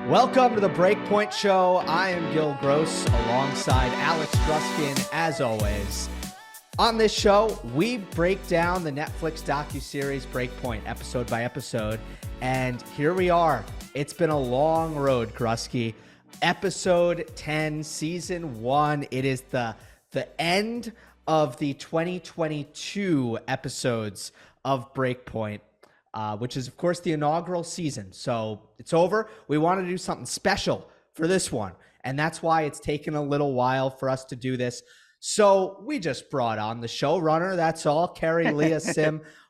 Welcome to the Breakpoint Show. I am Gill Gross alongside Alex Gruskin, as always. On this show, we break down the Netflix Docu-Series Breakpoint episode by episode, and here we are. It's been a long road, Grusky. Episode 10, Season 1. It is the end of the 2022 episodes of Breakpoint. Which is, of course, the inaugural season. So it's over. We want to do something special for this one. And that's why it's taken a little while for us to do this. So we just brought on the showrunner. That's all. Kari Lia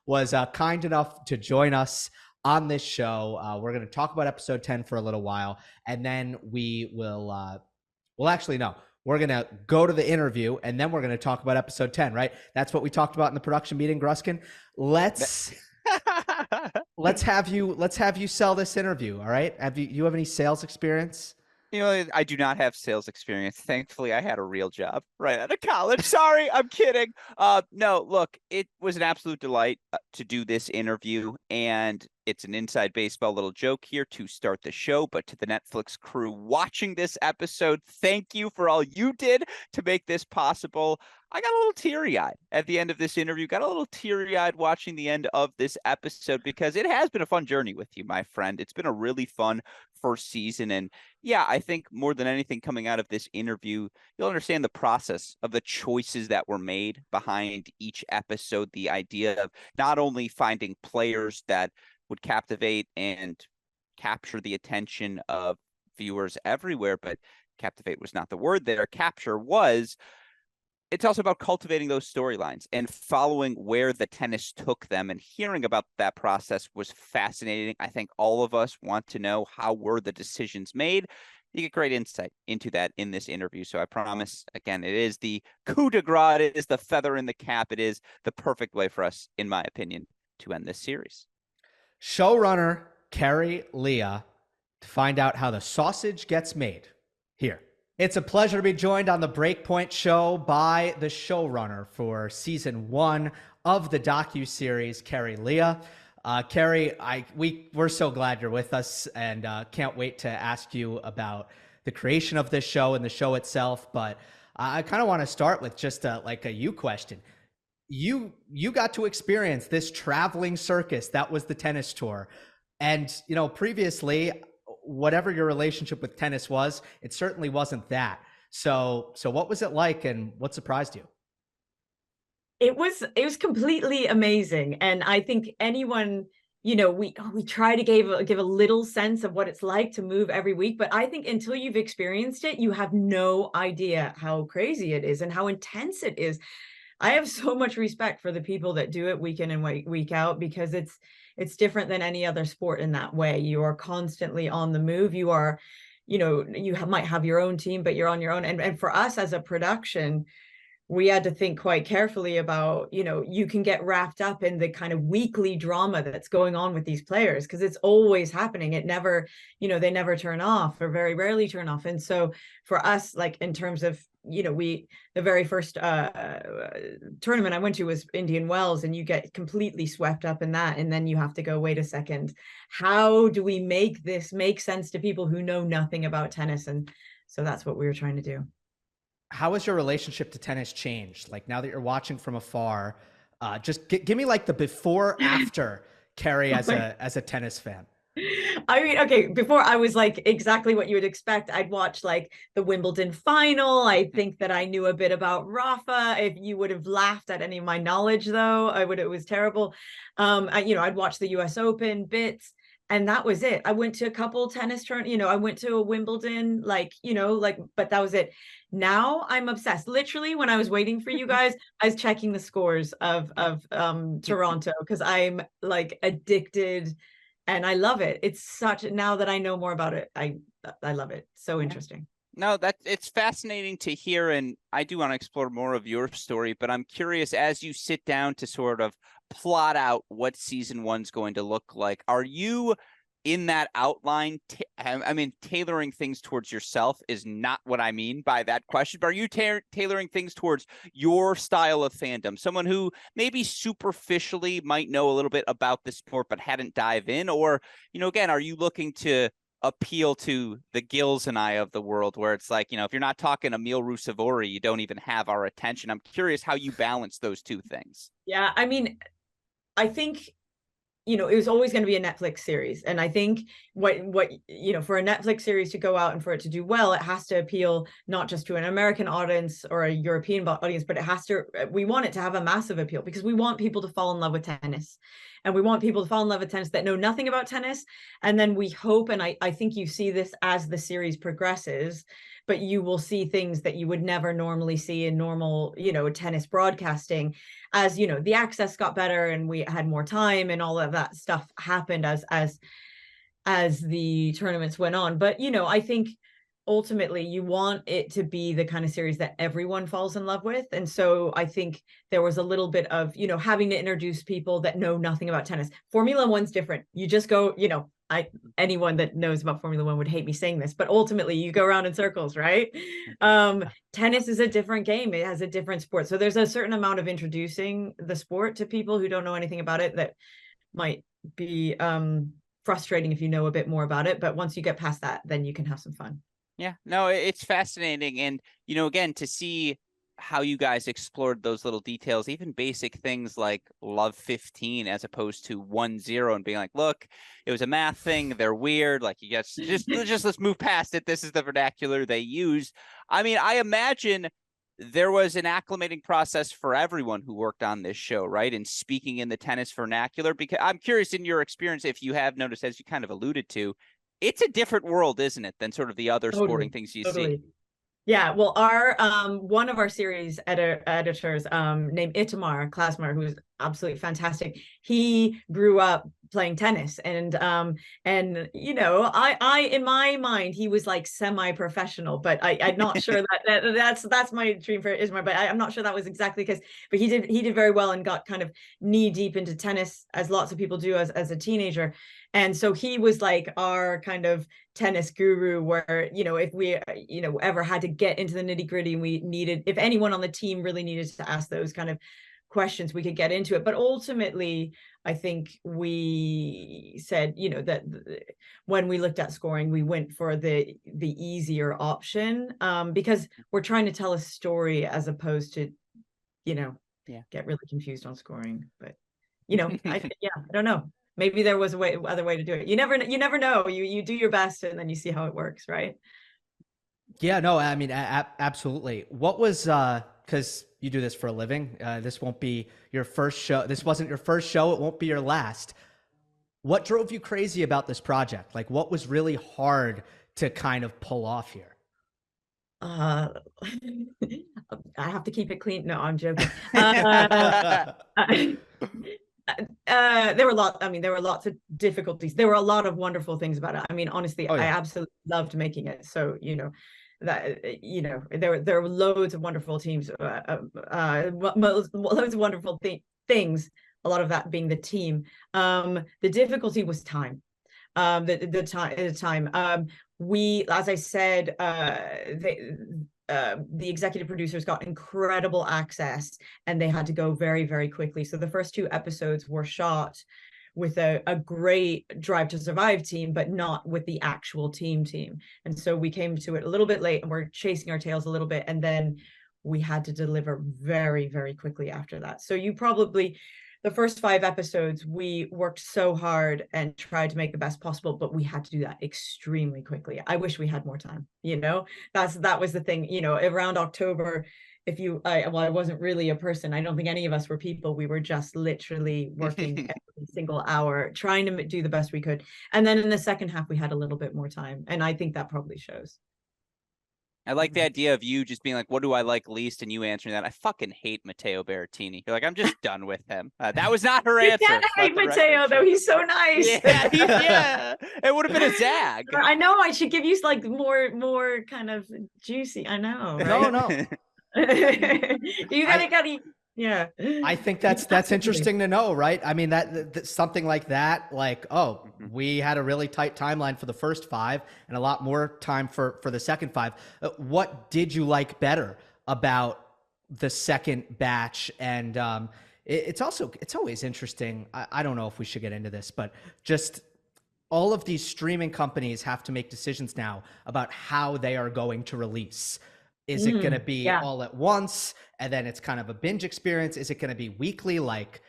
was kind enough to join us on this show. We're going to talk about episode 10 for a little while. And then we will, we're going to go to the interview and then we're going to talk about episode 10, right? That's what we talked about in the production meeting, Gruskin. Let's have you sell this interview. All right. You have any sales experience? You know, I do not have sales experience. Thankfully, I had a real job right out of college. Sorry, I'm kidding. No, look, it was an absolute delight to do this interview, and it's an inside baseball little joke here to start the show. But to the Netflix crew watching this episode, thank you for all you did to make this possible. I got a little teary-eyed at the end of this interview, got a little teary-eyed watching the end of this episode because it has been a fun journey with you, my friend. It's been a really fun first season. And yeah, I think more than anything coming out of this interview, you'll understand the process of the choices that were made behind each episode, the idea of not only finding players that would captivate and capture the attention of viewers everywhere, but captivate was not the word there. Capture was. It's also about cultivating those storylines and following where the tennis took them, and hearing about that process was fascinating. I think all of us want to know, how were the decisions made? You get great insight into that in this interview. So I promise, again, it is the coup de grace. It is the feather in the cap. It is the perfect way for us, in my opinion, to end this series. Showrunner Kari Lia to find out how the sausage gets made here. It's a pleasure to be joined on the Breakpoint Show by the showrunner for Season 1 of the docu-series, Kari Lia. Kari, we're so glad you're with us, and can't wait to ask you about the creation of this show and the show itself. But I kind of want to start with just a you question. You got to experience this traveling circus that was the tennis tour, and previously, whatever your relationship with tennis was, it certainly wasn't that. So what was it like, and what surprised you? It was completely amazing. And I think anyone, we try to give a little sense of what it's like to move every week. But I think until you've experienced it, you have no idea how crazy it is and how intense it is. I have so much respect for the people that do it week in and week out, because it's different than any other sport in that way. You are constantly on the move. You are, might have your own team, but you're on your own. And for us as a production, we had to think quite carefully about, you can get wrapped up in the kind of weekly drama that's going on with these players, because it's always happening. It never, they never turn off, or very rarely turn off. And so for us, like in terms of, the very first tournament I went to was Indian Wells, and you get completely swept up in that. And then you have to go, wait a second, how do we make this make sense to people who know nothing about tennis? And so that's what we were trying to do. How has your relationship to tennis changed? Like, now that you're watching from afar, just give me like the before after Kari as a tennis fan. I mean, okay, before I was like exactly what you would expect. I'd watch like the Wimbledon final. I think that I knew a bit about Rafa. If you would have laughed at any of my knowledge, though, it was terrible. I'd watch the US Open bits, and that was it. I went to a couple tennis tournaments, I went to a Wimbledon, but that was it. Now I'm obsessed. Literally, when I was waiting for you guys, I was checking the scores of Toronto, because I'm like addicted. And I love it. It's now that I know more about it, I love it. So interesting. No, it's fascinating to hear. And I do want to explore more of your story, but I'm curious, as you sit down to sort of plot out what Season 1's going to look like, are you in that outline? Tailoring things towards yourself is not what I mean by that question, but are you tailoring things towards your style of fandom? Someone who maybe superficially might know a little bit about the sport, but hadn't dived in, or, again, are you looking to appeal to the Gills and I of the world, where it's like, if you're not talking Emil Rusevori, you don't even have our attention. I'm curious how you balance those two things. Yeah, I mean, I think, it was always going to be a Netflix series. And I think what, for a Netflix series to go out and for it to do well, it has to appeal not just to an American audience or a European audience, but we want it to have a massive appeal, because we want people to fall in love with tennis. And we want people to fall in love with tennis that know nothing about tennis. And then we hope, and I think you see this as the series progresses, but you will see things that you would never normally see in normal, tennis broadcasting, as, the access got better and we had more time and all of that stuff happened as the tournaments went on. But, I think ultimately you want it to be the kind of series that everyone falls in love with. And so I think there was a little bit of, having to introduce people that know nothing about tennis. Formula One's different. You just go, anyone that knows about Formula One would hate me saying this, but ultimately you go around in circles, right? Tennis is a different game. It has a different sport. So there's a certain amount of introducing the sport to people who don't know anything about it that might be frustrating if you know a bit more about it. But once you get past that, then you can have some fun. Yeah, no, it's fascinating. And, again, to see how you guys explored those little details, even basic things like love 15 as opposed to 1-0, and being like, look, it was a math thing. They're weird. Like, you guys just let's move past it. This is the vernacular they use. I mean, I imagine there was an acclimating process for everyone who worked on this show, right? And speaking in the tennis vernacular, because I'm curious, in your experience, if you have noticed, as you kind of alluded to, it's a different world, isn't it, than sort of the other sporting things you see? Yeah, well, our one of our series editors named Itamar Klasmar, who's absolutely fantastic. He grew up playing tennis, and I in my mind he was like semi-professional, but I'm not sure that's my dream for Ismar, but I'm not sure that was exactly because, but he did very well and got kind of knee deep into tennis, as lots of people do as a teenager. And so he was like our kind of tennis guru, where, if we, ever had to get into the nitty gritty, we needed, if anyone on the team really needed to ask those kind of questions, we could get into it. But ultimately, I think we said, that when we looked at scoring, we went for the easier option, because we're trying to tell a story as opposed to, get really confused on scoring. But, I don't know. Maybe there was other way to do it. You never know. You do your best and then you see how it works, right? Yeah, no, I mean, absolutely. What was, because you do this for a living, this won't be your first show. This wasn't your first show. It won't be your last. What drove you crazy about this project? Like, what was really hard to kind of pull off here? I have to keep it clean. No, I'm joking. There were lots of difficulties. There were a lot of wonderful things about it. I mean, honestly, I absolutely loved making it. So, there were loads of wwonderful teams, loads of wonderful things, a lot of that being the team. The difficulty was time. The time. We, as I said, the executive producers got incredible access and they had to go very, very quickly. So the first 2 episodes were shot with a great Drive to Survive team, but not with the actual team. And so we came to it a little bit late and we're chasing our tails a little bit. And then we had to deliver very, very quickly after that. So the first 5 episodes, we worked so hard and tried to make the best possible, but we had to do that extremely quickly. I wish we had more time, that was the thing, around October, I wasn't really a person. I don't think any of us were people. We were just literally working every single hour, trying to do the best we could. And then in the second half, we had a little bit more time. And I think that probably shows. I like the idea of you just being like, what do I like least? And you answering that. I fucking hate Mateo Berrettini. You're like, I'm just done with him. That was not her answer. You hate Mateo, though. He's so nice. Yeah. It would have been a zag. I know. I should give you like more kind of juicy. I know. Right? No. You gotta. Yeah. I think that's interesting to know, right? I mean, that something like that, like, we had a really tight timeline for the first 5 and a lot more time for the second 5. What did you like better about the second batch? And it's always interesting. I don't know if we should get into this, but just all of these streaming companies have to make decisions now about how they are going to release. Is it going to be all at once and then it's kind of a binge experience? Is it going to be weekly, like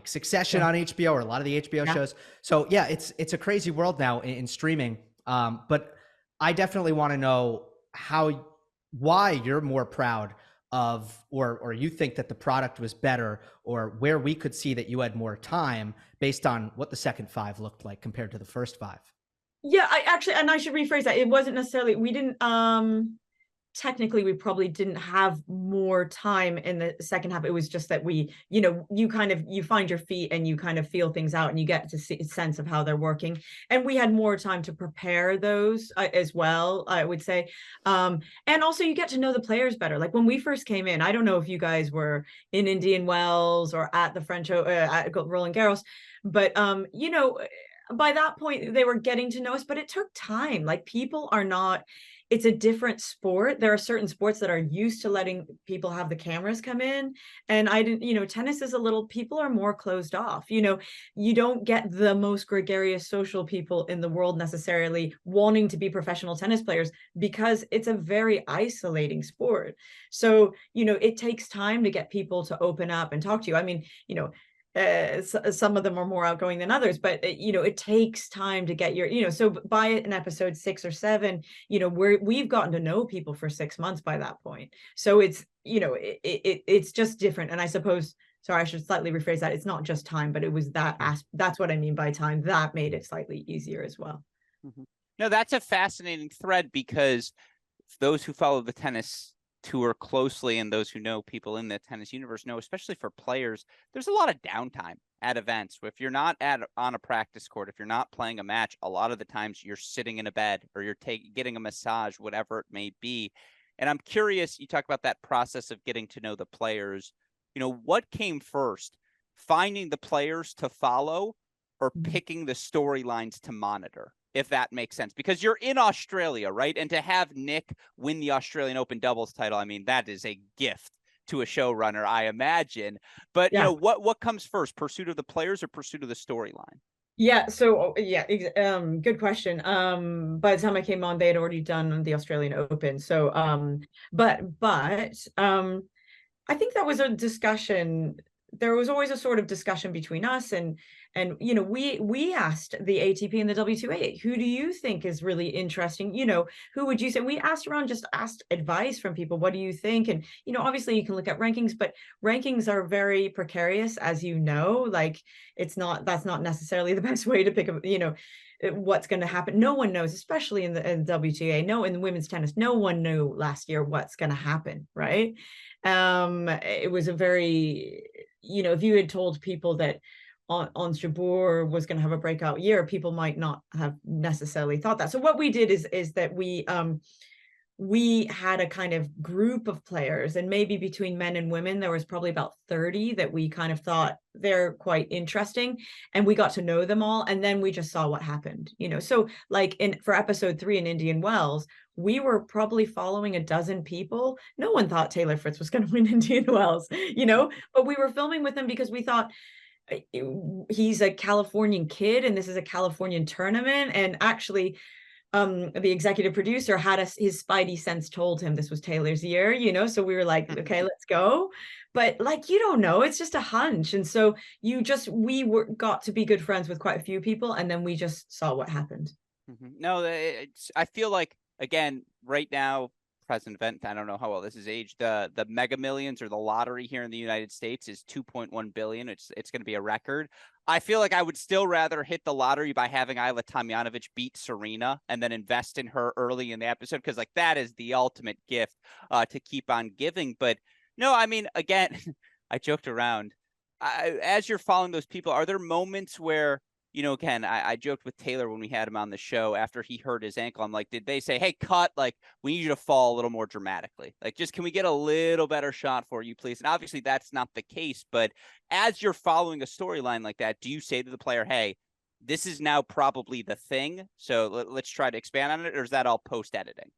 Succession on HBO or a lot of the HBO shows? So yeah, it's a crazy world now in streaming. But I definitely want to know why you're more proud of, or you think that the product was better, or where we could see that you had more time based on what the second 5 looked like compared to the first 5. Yeah, I should rephrase that. It wasn't necessarily, we didn't, technically we probably didn't have more time in the second half. It was just that we, you find your feet and you kind of feel things out and you get to see a sense of how they're working. And we had more time to prepare those as well, I would say. And also you get to know the players better. Like when we first came in, I don't know if you guys were in Indian Wells or at the French, at Roland Garros, but, by that point they were getting to know us, but it took time. Like people are not, it's a different sport. There are certain sports that are used to letting people have the cameras come in. And I didn't, tennis is people are more closed off. You don't get the most gregarious social people in the world necessarily wanting to be professional tennis players because it's a very isolating sport. So, it takes time to get people to open up and talk to you. I mean, some of them are more outgoing than others, but it takes time to get your, so by an episode 6 or 7, we've gotten to know people for 6 months by that point. So it's, it's just different. And I suppose, sorry, I should slightly rephrase that. It's not just time, but it was that's what I mean by time. That made it slightly easier as well. Mm-hmm. No, that's a fascinating thread, because those who follow the tennis tour closely and those who know people in the tennis universe know, especially for players, there's a lot of downtime at events. If you're not on a practice court, if you're not playing a match, a lot of the times you're sitting in a bed or you're getting a massage, whatever it may be. And I'm curious, you talk about that process of getting to know the players. What came first, finding the players to follow or picking the storylines to monitor? If that makes sense, because you're in Australia, right? And to have Nick win the Australian Open doubles title, I mean, that is a gift to a showrunner, I imagine. But, what comes first, pursuit of the players or pursuit of the storyline? Yeah. So good question. By the time I came on, they had already done the Australian Open. So, but I think that was a discussion. There was always a sort of discussion between us and we asked the ATP and the WTA, who do you think is really interesting? Who would you say? We asked around, just asked advice from people. What do you think? And obviously you can look at rankings, but rankings are very precarious, as like that's not necessarily the best way to pick up, what's going to happen. No one knows, especially in the WTA, in women's tennis, no one knew last year what's going to happen, right? It was a very, if you had told people that Ons Jabeur was going to have a breakout year, people might not have necessarily thought that. So what we did is that we had a kind of group of players, and maybe between men and women, there was probably about 30 that we kind of thought they're quite interesting, and we got to know them all. And then we just saw what happened, so like for episode 3 in Indian Wells, we were probably following a dozen people. No one thought Taylor Fritz was going to win Indian Wells, but we were filming with him because we thought, he's a Californian kid and this is a Californian tournament. And actually the executive producer had his spidey sense told him this was Taylor's year, so we were like, okay, let's go. But you don't know, it's just a hunch. And so got to be good friends with quite a few people, and then we just saw what happened. No, I feel like, again, right now, present event, I don't know how well this is aged, the Mega Millions or the lottery here in the United States is 2.1 billion. It's going to be a record. I feel like I would still rather hit the lottery by having Ayla Tomljanovic beat Serena and then invest in her early in the episode, because that is the ultimate gift to keep on giving. But no, I mean, again, I joked around. As you're following those people, are there moments where, again, I joked with Taylor when we had him on the show after he hurt his ankle. I'm like, did they say, hey, cut, we need you to fall a little more dramatically? Just, can we get a little better shot for you, please? And obviously that's not the case. But as you're following a storyline like that, do you say to the player, hey, this is now probably the thing, so let's try to expand on it? Or is that all post editing?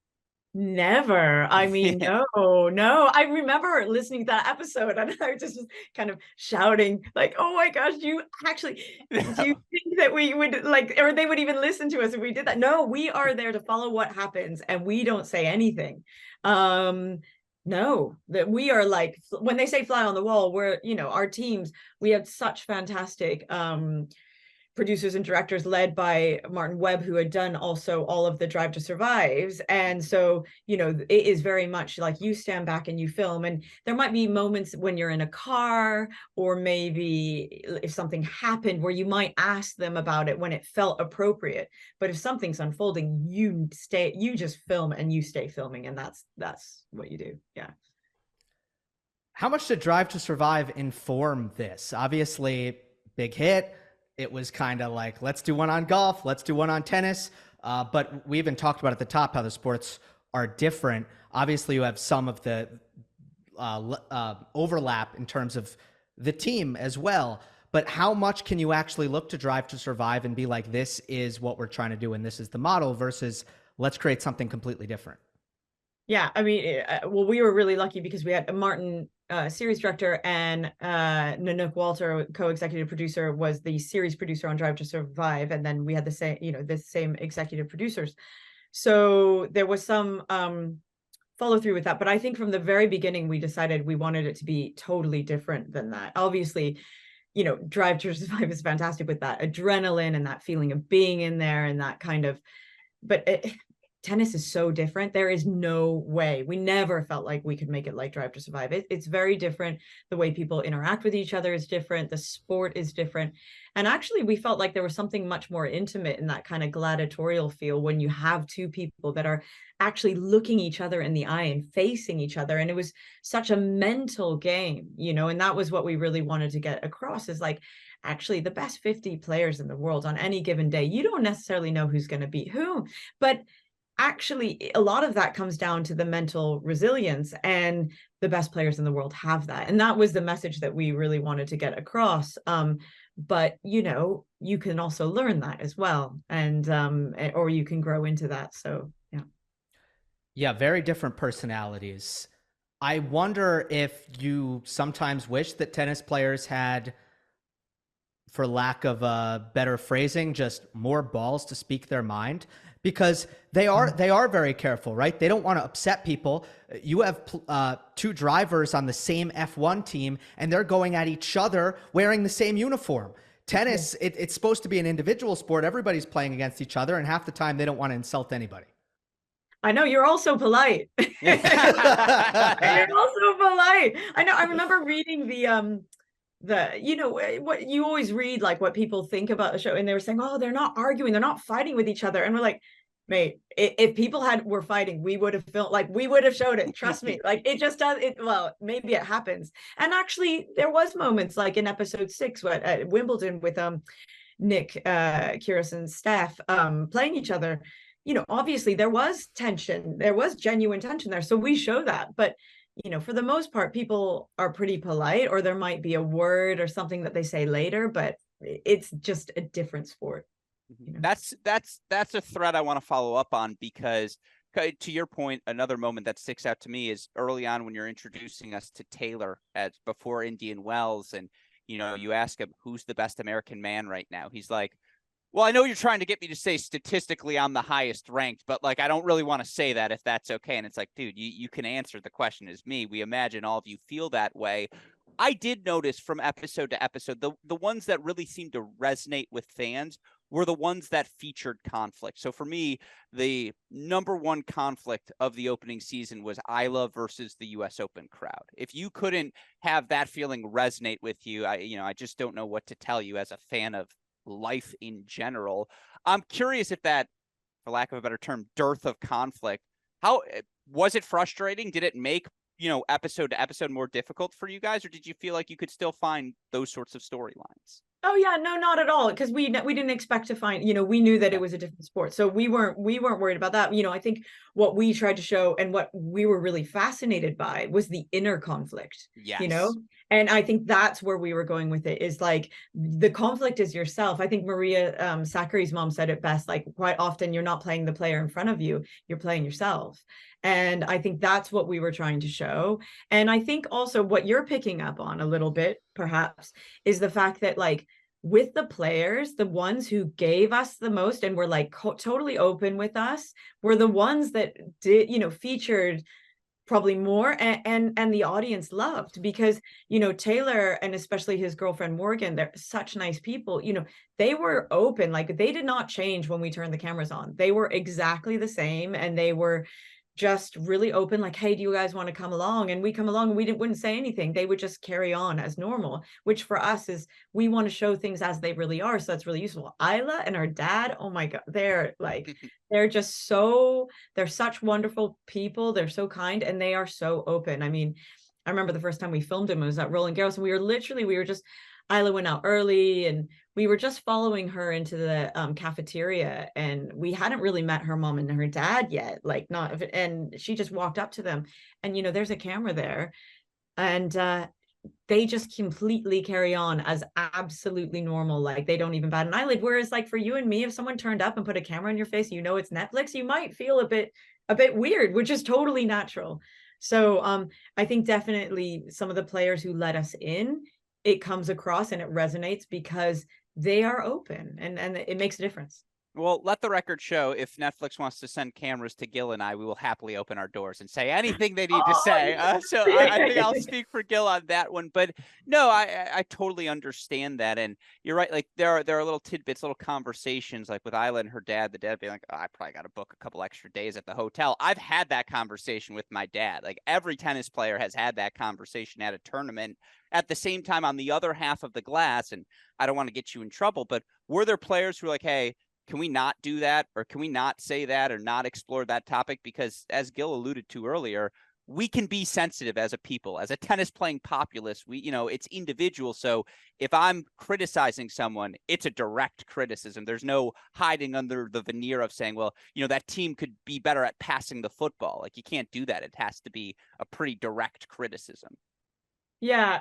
Never. I mean, no. I remember listening to that episode and I just was kind of shouting like, oh my gosh, do you think that we would like, or they would even listen to us if we did that? No, we are there to follow what happens and we don't say anything. No, that we are like, when they say fly on the wall, we're, our teams, we have such fantastic producers and directors led by Martin Webb, who had done also all of the Drive to Survives. And so, it is very much like you stand back and you film. And there might be moments when you're in a car, or maybe if something happened where you might ask them about it when it felt appropriate. But if something's unfolding, you just film and you stay filming. And that's what you do. Yeah. How much did Drive to Survive inform this? Obviously, big hit. It was kind of like, let's do one on golf, let's do one on tennis. But we even talked about at the top how the sports are different. Obviously, you have some of the overlap in terms of the team as well. But how much can you actually look to Drive to Survive and be like, this is what we're trying to do and this is the model, versus let's create something completely different? Yeah, I mean, well, we were really lucky because we had Martin, series director, and Nanook Walter, co-executive producer, was the series producer on Drive to Survive, and then we had the same executive producers. So there was some follow through with that. But I think from the very beginning, we decided we wanted it to be totally different than that. Obviously, Drive to Survive is fantastic with that adrenaline and that feeling of being in there and that kind of, but tennis is so different. There is no way. We never felt like we could make it like Drive to Survive. It's very different. The way people interact with each other is different. The sport is different. And actually, we felt like there was something much more intimate in that kind of gladiatorial feel when you have two people that are actually looking each other in the eye and facing each other. And it was such a mental game, and that was what we really wanted to get across, is like, actually, the best 50 players in the world on any given day, you don't necessarily know who's going to beat who, but actually, a lot of that comes down to the mental resilience, and the best players in the world have that. And that was the message that we really wanted to get across. But, you can also learn that as well. And, or you can grow into that. So, yeah. Yeah, very different personalities. I wonder if you sometimes wish that tennis players had, for lack of a better phrasing, just more balls to speak their mind, because they are very careful, right? They don't want to upset people. You have two drivers on the same F1 team, and they're going at each other wearing the same uniform. Tennis, it's supposed to be an individual sport. Everybody's playing against each other, and half the time they don't want to insult anybody. I know, you're also polite. You're also polite. I know. I remember reading what you always read, like what people think about the show, and they were saying, oh, they're not arguing, they're not fighting with each other. And we're like, mate, if people were fighting, we would have filmed, like, we would have showed it. Trust me. Like, it just does it. Well, maybe it happens. And actually, there was moments like in episode 6 at Wimbledon with Nick Kyrgios and Steph playing each other. Obviously there was tension, there was genuine tension there, so we show that. But for the most part, people are pretty polite, or there might be a word or something that they say later, but it's just a different sport. That's a thread I want to follow up on, because to your point, another moment that sticks out to me is early on when you're introducing us to Taylor before Indian Wells, and you ask him, who's the best American man right now? He's like, well, I know you're trying to get me to say statistically I'm the highest ranked, but like, I don't really want to say that, if that's okay. And it's like, dude, you can answer the question as me. We imagine all of you feel that way. I did notice from episode to episode, the ones that really seemed to resonate with fans were the ones that featured conflict. So for me, the number one conflict of the opening season was Isla versus the US Open crowd. If you couldn't have that feeling resonate with you, I just don't know what to tell you as a fan of life in general. I'm curious if that, for lack of a better term, dearth of conflict, how was it frustrating? Did it make episode to episode more difficult for you guys, or did you feel like you could still find those sorts of storylines? Oh yeah, no, not at all. Because we didn't expect to find, we knew that it was a different sport. So we weren't worried about that. I think what we tried to show and what we were really fascinated by was the inner conflict. Yes. And I think that's where we were going with it, is like the conflict is yourself. I think Maria Sakkari's mom said it best, like quite often you're not playing the player in front of you, you're playing yourself. And I think that's what we were trying to show. And I think also what you're picking up on a little bit, perhaps, is the fact that like with the players, the ones who gave us the most and were like totally open with us were the ones that did, featured probably more, and the audience loved, because Taylor and especially his girlfriend Morgan, they're such nice people. They were open, like they did not change when we turned the cameras on. They were exactly the same, and they were just really open, like, hey, do you guys want to come along? And we come along, and we wouldn't say anything. They would just carry on as normal, which for us is, we want to show things as they really are. So that's really useful. Isla and her dad, oh my God, they're like, they're such wonderful people. They're so kind, and they are so open. I mean, I remember the first time we filmed him, it was at Roland Garros, and Isla went out early, and we were just following her into the cafeteria, and we hadn't really met her mom and her dad yet, and she just walked up to them, and there's a camera there, and they just completely carry on as absolutely normal, like they don't even bat an eyelid. Whereas like for you and me, if someone turned up and put a camera in your face, it's Netflix, you might feel a bit weird, which is totally natural. So I think definitely some of the players who let us in, it comes across and it resonates because they are open, and it makes a difference. Well, let the record show, if Netflix wants to send cameras to Gill and I, we will happily open our doors and say anything they need to say. So I think I'll speak for Gill on that one. But no, I totally understand that. And you're right. Like there are little tidbits, little conversations, like with Isla and her dad, the dad being like, oh, I probably got to book a couple extra days at the hotel. I've had that conversation with my dad. Like every tennis player has had that conversation at a tournament. At the same time, on the other half of the glass, and I don't want to get you in trouble, but were there players who were like, hey, can we not do that? Or can we not say that or not explore that topic? Because as Gill alluded to earlier, we can be sensitive as a people, as a tennis playing populace. It's individual. So if I'm criticizing someone, it's a direct criticism. There's no hiding under the veneer of saying, well, that team could be better at passing the football. Like you can't do that. It has to be a pretty direct criticism. Yeah.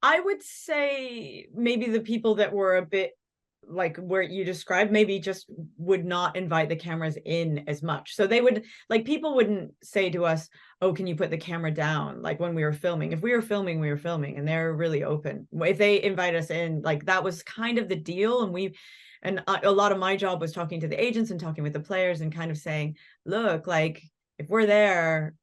I would say maybe the people that were a bit like where you described, maybe just would not invite the cameras in as much. So they would, like, people wouldn't say to us, oh, can you put the camera down? Like when we were filming, if we were filming, and they're really open. If they invite us in, like that was kind of the deal. And a lot of my job was talking to the agents and talking with the players and kind of saying, look, like if we're there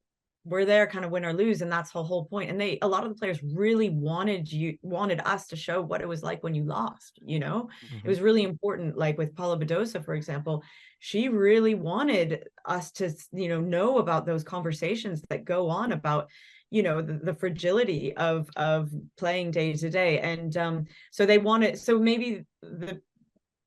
kind of win or lose, and that's the whole point. And a lot of the players really wanted us to show what it was like when you lost. It was really important. Like with Paula Badosa, for example, she really wanted us to know about those conversations that go on about the fragility of playing day to day. And so maybe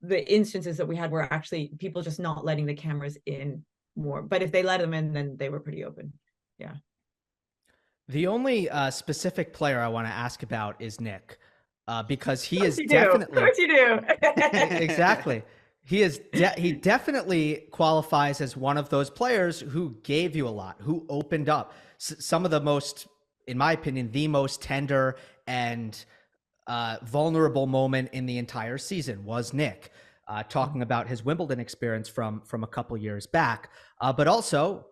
the instances that we had were actually people just not letting the cameras in more, but if they let them in, then they were pretty open. Yeah. The only specific player I want to ask about is Nick, because he is definitely. Of course you do. Exactly. He definitely qualifies as one of those players who gave you a lot, who opened up. Some of the most, in my opinion, the most tender and vulnerable moment in the entire season was Nick, talking about his Wimbledon experience from a couple years back, but also.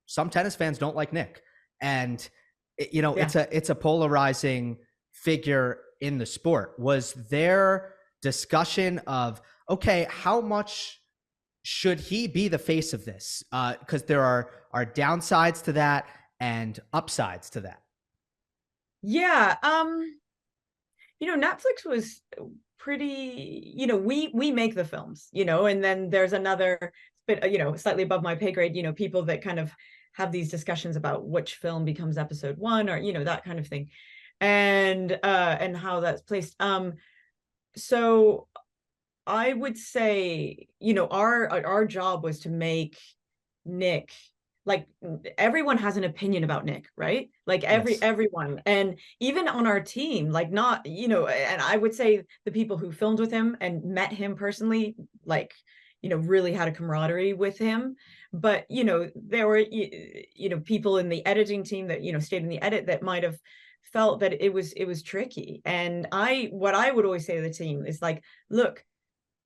Some tennis fans don't like Nick, and it's a polarizing figure in the sport. Was there discussion of, okay, how much should he be the face of this? Because there are downsides to that and upsides to that. Yeah. Netflix was pretty, we make the films, and then there's another, but slightly above my pay grade, people that kind of have these discussions about which film becomes episode 1 or that kind of thing, and how that's placed. So I would say our job was to make Nick, like everyone has an opinion about Nick, right? Like everyone, and even on our team, like not and I would say the people who filmed with him and met him personally, like really had a camaraderie with him. But, there were, people in the editing team that, stayed in the edit that might have felt that it was tricky. And what I would always say to the team is like, look,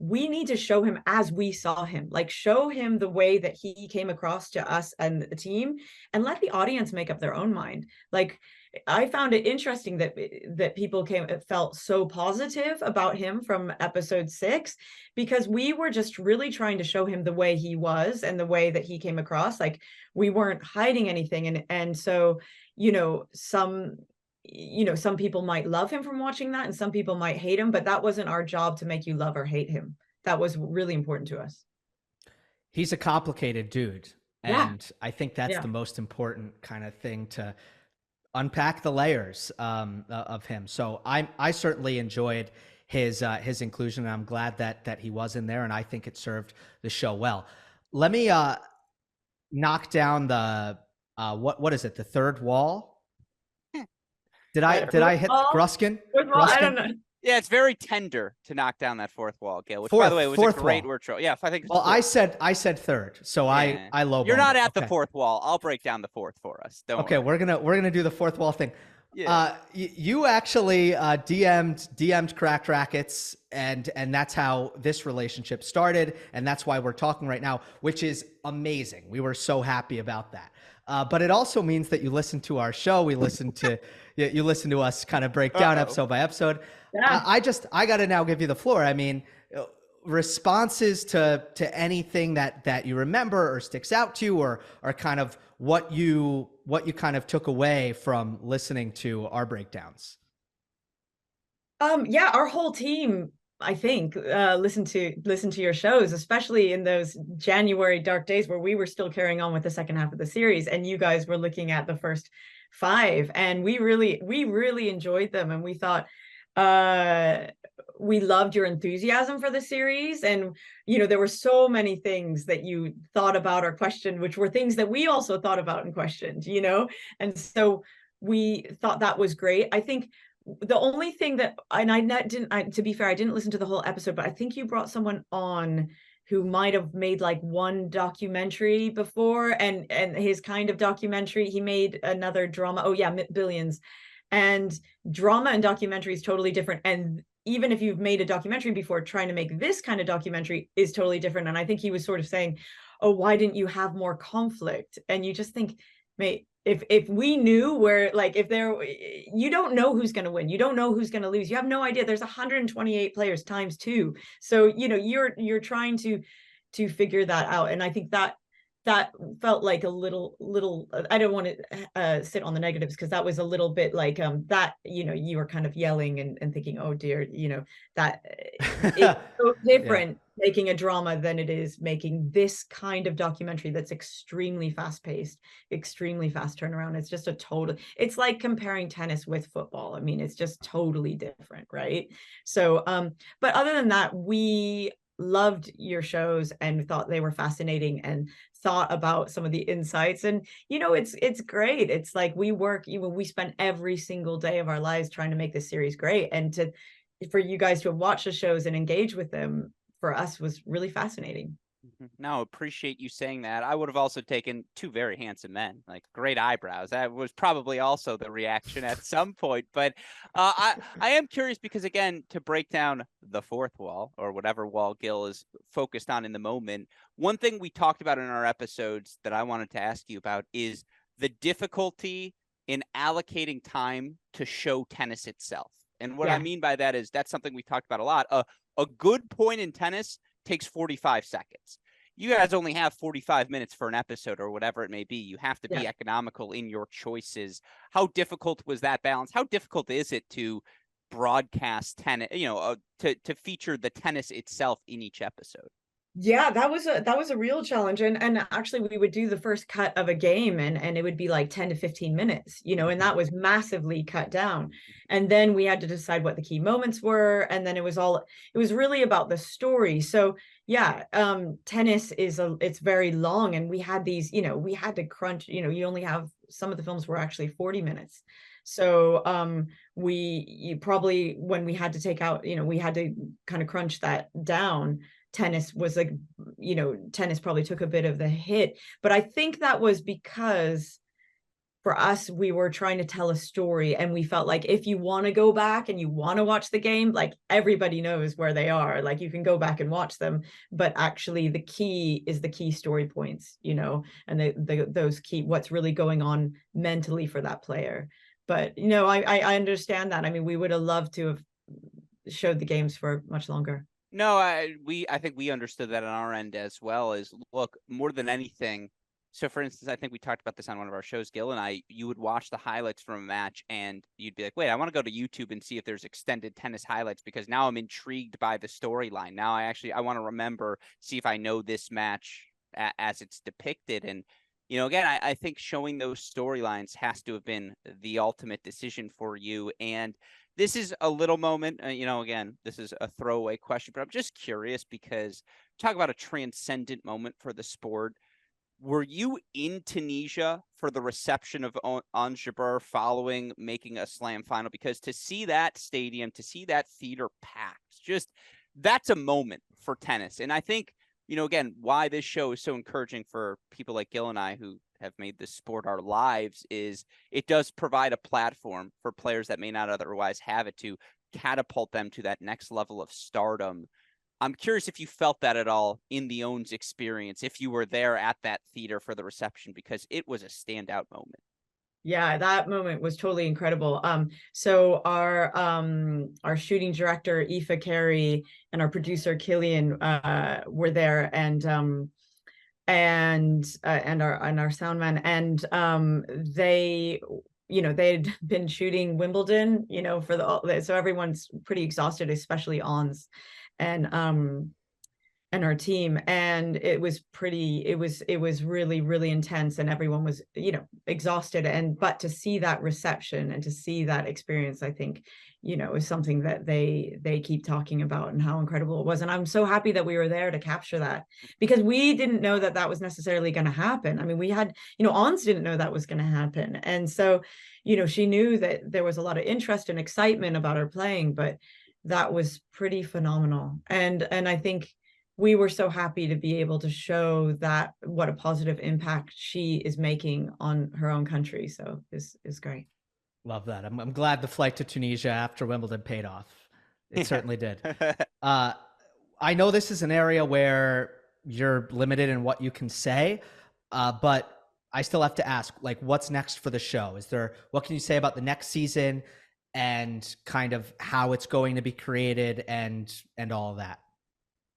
we need to show him as we saw him, like show him the way that he came across to us and the team, and let the audience make up their own mind. Like, I found it interesting that people felt so positive about him from episode 6, because we were just really trying to show him the way he was and the way that he came across. Like, we weren't hiding anything. And so, some people might love him from watching that, and some people might hate him, but that wasn't our job to make you love or hate him. That was really important to us. He's a complicated dude. Yeah. And I think that's the most important kind of thing, to unpack the layers of him. So I certainly enjoyed his inclusion, and I'm glad that he was in there, and I think it served the show well. Let me knock down the what is it? The third wall? Did I hit Gruskin? I don't know. Yeah, it's very tender to knock down that fourth wall, Gill. Which, by the way, was a great word troll. Yeah, I think. It's I said third, so yeah. I lowballed. You're not at the fourth wall. I'll break down the fourth for us. Don't worry. We're gonna do the fourth wall thing. Yeah. You actually DM'd Cracked Racquets, and that's how this relationship started, and that's why we're talking right now, which is amazing. We were so happy about that. But it also means that you listen to our show. We listen to you listen to us kind of break down episode by episode. Yeah. I got to now give you the floor. I mean, responses to anything that you remember or sticks out to you, or kind of what you kind of took away from listening to our breakdowns. Yeah, our whole team, I think, listen to your shows, especially in those January dark days where we were still carrying on with the second half of the series, and you guys were looking at the first 5, and we really enjoyed them, and we thought we loved your enthusiasm for the series. And there were so many things that you thought about or questioned, which were things that we also thought about and questioned, and so we thought that was great. I think the only thing that, and to be fair, I didn't listen to the whole episode, but I think you brought someone on who might have made like one documentary before, and his kind of documentary, he made another drama. Oh yeah, Billions. And drama and documentary is totally different. And even if you've made a documentary before, trying to make this kind of documentary is totally different. And I think he was sort of saying, oh, why didn't you have more conflict? And you just think, mate, if we knew where, like, you don't know who's going to win, you don't know who's going to lose, you have no idea. There's 128 players times 2, so you're trying to figure that out. And I think that felt like a little I don't want to sit on the negatives, because that was a little bit like that you were kind of yelling and thinking, oh dear, that it's so different making a drama than it is making this kind of documentary that's extremely fast-paced, extremely fast turnaround. It's just it's like comparing tennis with football. I mean, it's just totally different, right? So but other than that, we loved your shows and thought they were fascinating, and thought about some of the insights. And it's great. It's like we spent every single day of our lives trying to make this series great, and for you guys to have watched the shows and engage with them, for us, was really fascinating. No, appreciate you saying that. I would have also taken 2 very handsome men, like great eyebrows. That was probably also the reaction at some point. But I am curious, because again, to break down the fourth wall, or whatever wall Gill is focused on in the moment, one thing we talked about in our episodes that I wanted to ask you about is the difficulty in allocating time to show tennis itself. And what I mean by that is, that's something we talked about a lot. A good point in tennis takes 45 seconds. You guys only have 45 minutes for an episode, or whatever it may be. You have to be economical in your choices. How difficult was that balance? How difficult is it to broadcast tennis, to feature the tennis itself in each episode? Yeah, that was a real challenge. And actually, we would do the first cut of a game, and it would be like 10 to 15 minutes, and that was massively cut down. And then we had to decide what the key moments were, and then it was really about the story. So yeah, tennis it's very long, and we had these, we had to crunch, you only have, some of the films were actually 40 minutes. So probably, when we had to take out, we had to kind of crunch that down. Tennis was like, tennis probably took a bit of the hit, but I think that was because for us, we were trying to tell a story, and we felt like if you want to go back and you want to watch the game, like everybody knows where they are, like you can go back and watch them, but actually the key is the key story points, you know, and those key, what's really going on mentally for that player. But you know, I understand that. I mean, we would have loved to have showed the games for much longer. No, I think we understood that on our end as well. Is look, more than anything. So, for instance, I think we talked about this on one of our shows, Gill and I. You would watch the highlights from a match, and you'd be like, "Wait, I want to go to YouTube and see if there's extended tennis highlights because now I'm intrigued by the storyline. Now I want to remember, see if I know this match as it's depicted." And you know, again, I think showing those storylines has to have been the ultimate decision for you. And this is a little moment, you know, again, this is a throwaway question, but I'm just curious because talk about a transcendent moment for the sport. Were you in Tunisia for the reception of Ons Jabeur following making a slam final? Because to see that stadium, to see that theater packed, just that's a moment for tennis. And I think, you know, again, why this show is so encouraging for people like Gill and I who have made this sport our lives is it does provide a platform for players that may not otherwise have it to catapult them to that next level of stardom. I'm curious if you felt that at all in the Ons experience, if you were there at that theater for the reception, because it was a standout moment. Yeah, that moment was totally incredible. So our shooting director Aoife Carey and our producer Killian were there, and our sound man, and they, you know, they'd been shooting Wimbledon, you know, for so everyone's pretty exhausted, especially Ons and our team, and it was really, really intense, and everyone was, you know, exhausted, but to see that reception and to see that experience, I think, you know, is something that they keep talking about and how incredible it was. And I'm so happy that we were there to capture that, because we didn't know that was necessarily going to happen. I mean, we had, you know, Ons didn't know that was going to happen, and so, you know, she knew that there was a lot of interest and excitement about her playing, but that was pretty phenomenal. And I think we were so happy to be able to show that what a positive impact she is making on her own country. So this is great. Love that. I'm glad the flight to Tunisia after Wimbledon paid off. It certainly did. I know this is an area where you're limited in what you can say, but I still have to ask, like, what's next for the show? What can you say about the next season and kind of how it's going to be created and all of that?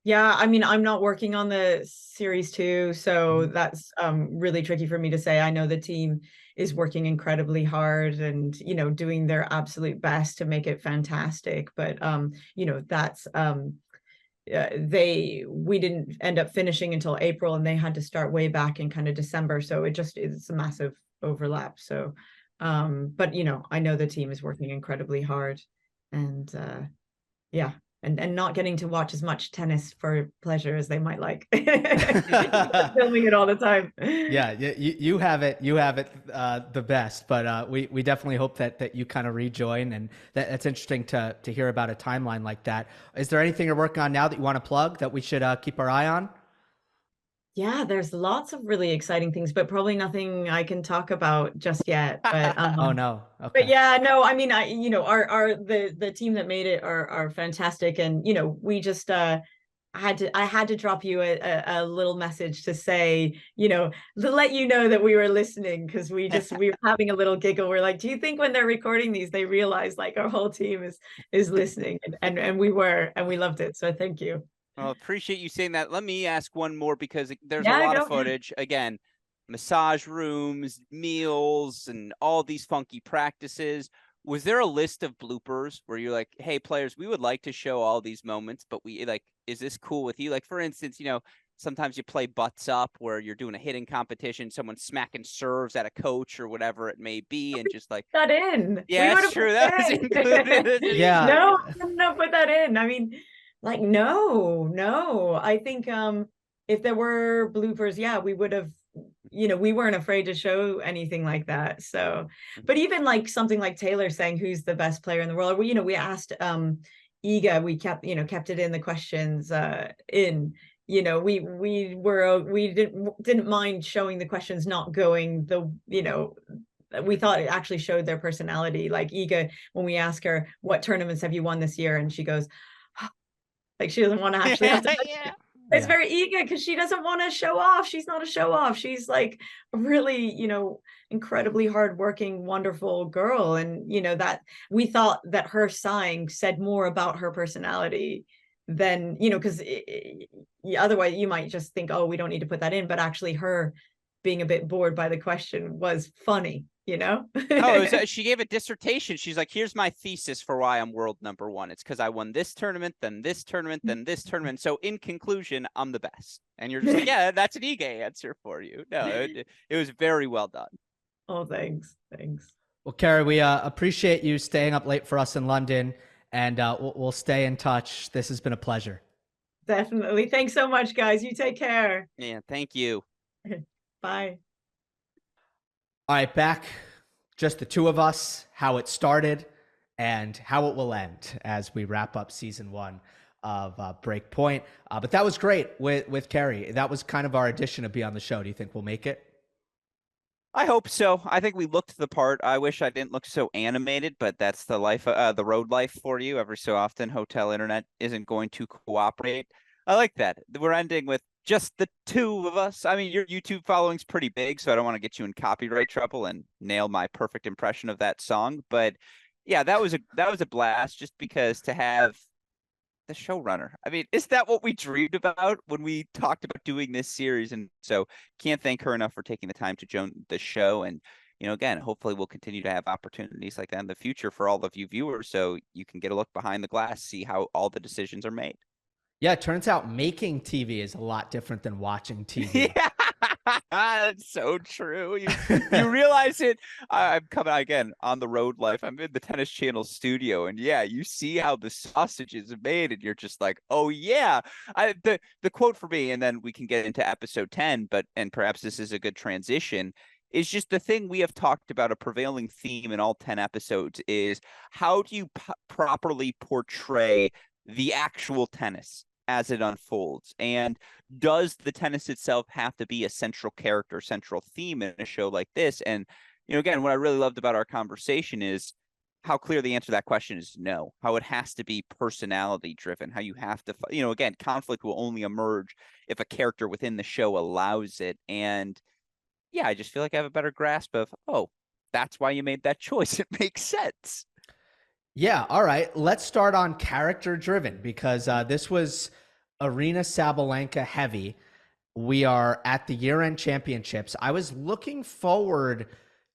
Yeah, I mean, I'm not working on the series 2, so that's really tricky for me to say. I know the team is working incredibly hard and, you know, doing their absolute best to make it fantastic. But you know, that's we didn't end up finishing until April, and they had to start way back in kind of December. So it's a massive overlap. So but you know, I know the team is working incredibly hard, and yeah. And not getting to watch as much tennis for pleasure as they might like. Filming it all the time. Yeah, you have it the best, but we definitely hope that you kind of rejoin, and that's interesting to hear about a timeline like that. Is there anything you're working on now that you want to plug that we should keep our eye on? Yeah, there's lots of really exciting things, but probably nothing I can talk about just yet. But oh no. Okay. But yeah, no, I mean, you know, the team that made it are fantastic, and you know, we just I had to drop you a little message to say, you know, to let you know that we were listening, because we were having a little giggle. We're like, do you think when they're recording these they realize like our whole team is listening? And we were, and we loved it. So thank you. Well, appreciate you saying that. Let me ask one more, because there's a Yeah, lot go of footage. Again, massage rooms, meals, and all these funky practices. Was there a list of bloopers where you're like, hey, players, we would like to show all these moments, but we like, is this cool with you? Like, for instance, you know, sometimes you play butts up where you're doing a hitting competition, someone smacking serves at a coach or whatever it may be, and just like that in. Yeah, that's true. That was included. Yeah. No, put that in. I mean, like, no. I think if there were bloopers, yeah, we would have, you know, we weren't afraid to show anything like that. So, but even like something like Taylor saying who's the best player in the world, you know, we asked Iga, we kept it in the questions you know, we didn't mind showing the questions not going the, you know, we thought it actually showed their personality. Like Iga, when we ask her, what tournaments have you won this year? And she goes, like she doesn't want to actually have to. Yeah. It's very eager because she doesn't want to show off. She's not a show off. She's like a really, incredibly hardworking, wonderful girl. And, that we thought that her sighing said more about her personality than, because otherwise you might just think, oh, we don't need to put that in. But actually her being a bit bored by the question was funny. She gave a dissertation. She's like, here's my thesis for why I'm world number one. It's because I won this tournament, then this tournament, then this tournament. So in conclusion, I'm the best. And you're just like, yeah, that's an EGA answer for you. No, it was very well done. Oh, thanks. Well, Kari, we appreciate you staying up late for us in London, and we'll stay in touch. This has been a pleasure. Definitely. Thanks so much, guys. You take care. Yeah, thank you. Bye. All right, back, just the two of us, how it started and how it will end as we wrap up season 1 of Breakpoint. But that was great with Kari. That was kind of our addition to be on the show. Do you think we'll make it? I hope so. I think we looked the part. I wish I didn't look so animated, but that's the life, the road life for you. Every so often, hotel internet isn't going to cooperate. I like that. We're ending with just the two of us. I mean, your YouTube following's pretty big, so I don't want to get you in copyright trouble and nail my perfect impression of that song. But yeah, that was a blast just because to have the showrunner. I mean, is that what we dreamed about when we talked about doing this series? And so can't thank her enough for taking the time to join the show. And, again, hopefully we'll continue to have opportunities like that in the future for all of you viewers so you can get a look behind the glass, see how all the decisions are made. Yeah, it turns out making TV is a lot different than watching TV. Yeah, that's so true. You realize it. I'm coming again on the road life. I'm in the Tennis Channel studio, and yeah, you see how the sausage is made, and you're just like, oh yeah. The quote for me, and then we can get into episode 10. And perhaps this is a good transition. Is just the thing we have talked about, a prevailing theme in all 10 episodes is how do you properly portray the actual tennis as it unfolds, and does the tennis itself have to be a central character, central theme in a show like this? And again, what I really loved about our conversation is how clear the answer to that question is no, how it has to be personality driven, how you have to, again, conflict will only emerge if a character within the show allows it. And yeah, I just feel like I have a better grasp of, oh, that's why you made that choice. It makes sense. Yeah, all right. Let's start on character driven because this was Arena Sabalenka heavy. We are at the year-end championships. I was looking forward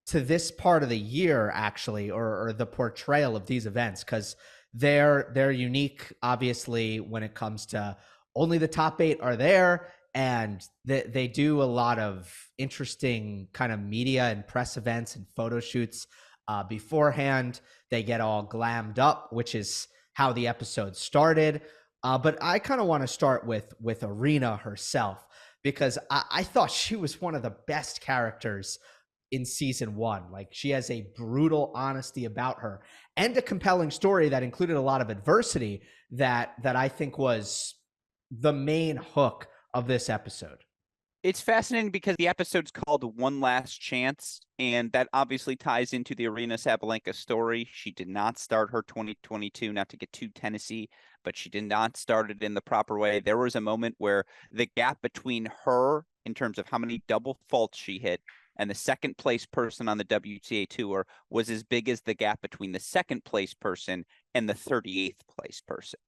to this part of the year, actually, or the portrayal of these events, because they're unique, obviously, when it comes to only the top 8 are there, and they do a lot of interesting kind of media and press events and photo shoots beforehand. They get all glammed up, which is how the episode started. But I kind of want to start with Arena herself, because I thought she was one of the best characters in season 1. Like, she has a brutal honesty about her and a compelling story that included a lot of adversity that I think was the main hook of this episode. It's fascinating because the episode's called One Last Chance, and that obviously ties into the Arena Sabalenka story. She did not start her 2022, not to get too Tennessee, but she did not start it in the proper way. There was a moment where the gap between her, in terms of how many double faults she hit, and the second place person on the WTA Tour was as big as the gap between the second place person and the 38th place person.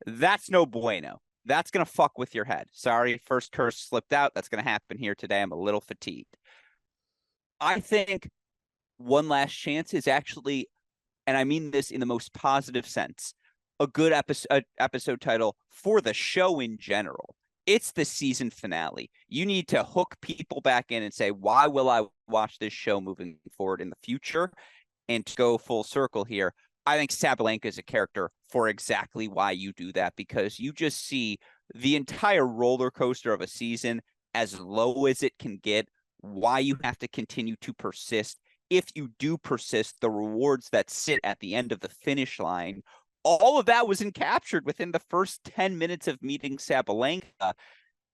That's no bueno. That's going to fuck with your head. Sorry, first curse slipped out. That's going to happen here today. I'm a little fatigued. I think One Last Chance is actually, and I mean this in the most positive sense, a good episode title for the show in general. It's the season finale. You need to hook people back in and say, why will I watch this show moving forward in the future? And to go full circle here, I think Sabalenka is a character for exactly why you do that, because you just see the entire roller coaster of a season, as low as it can get, why you have to continue to persist. If you do persist, the rewards that sit at the end of the finish line, all of that was captured within the first 10 minutes of meeting Sabalenka.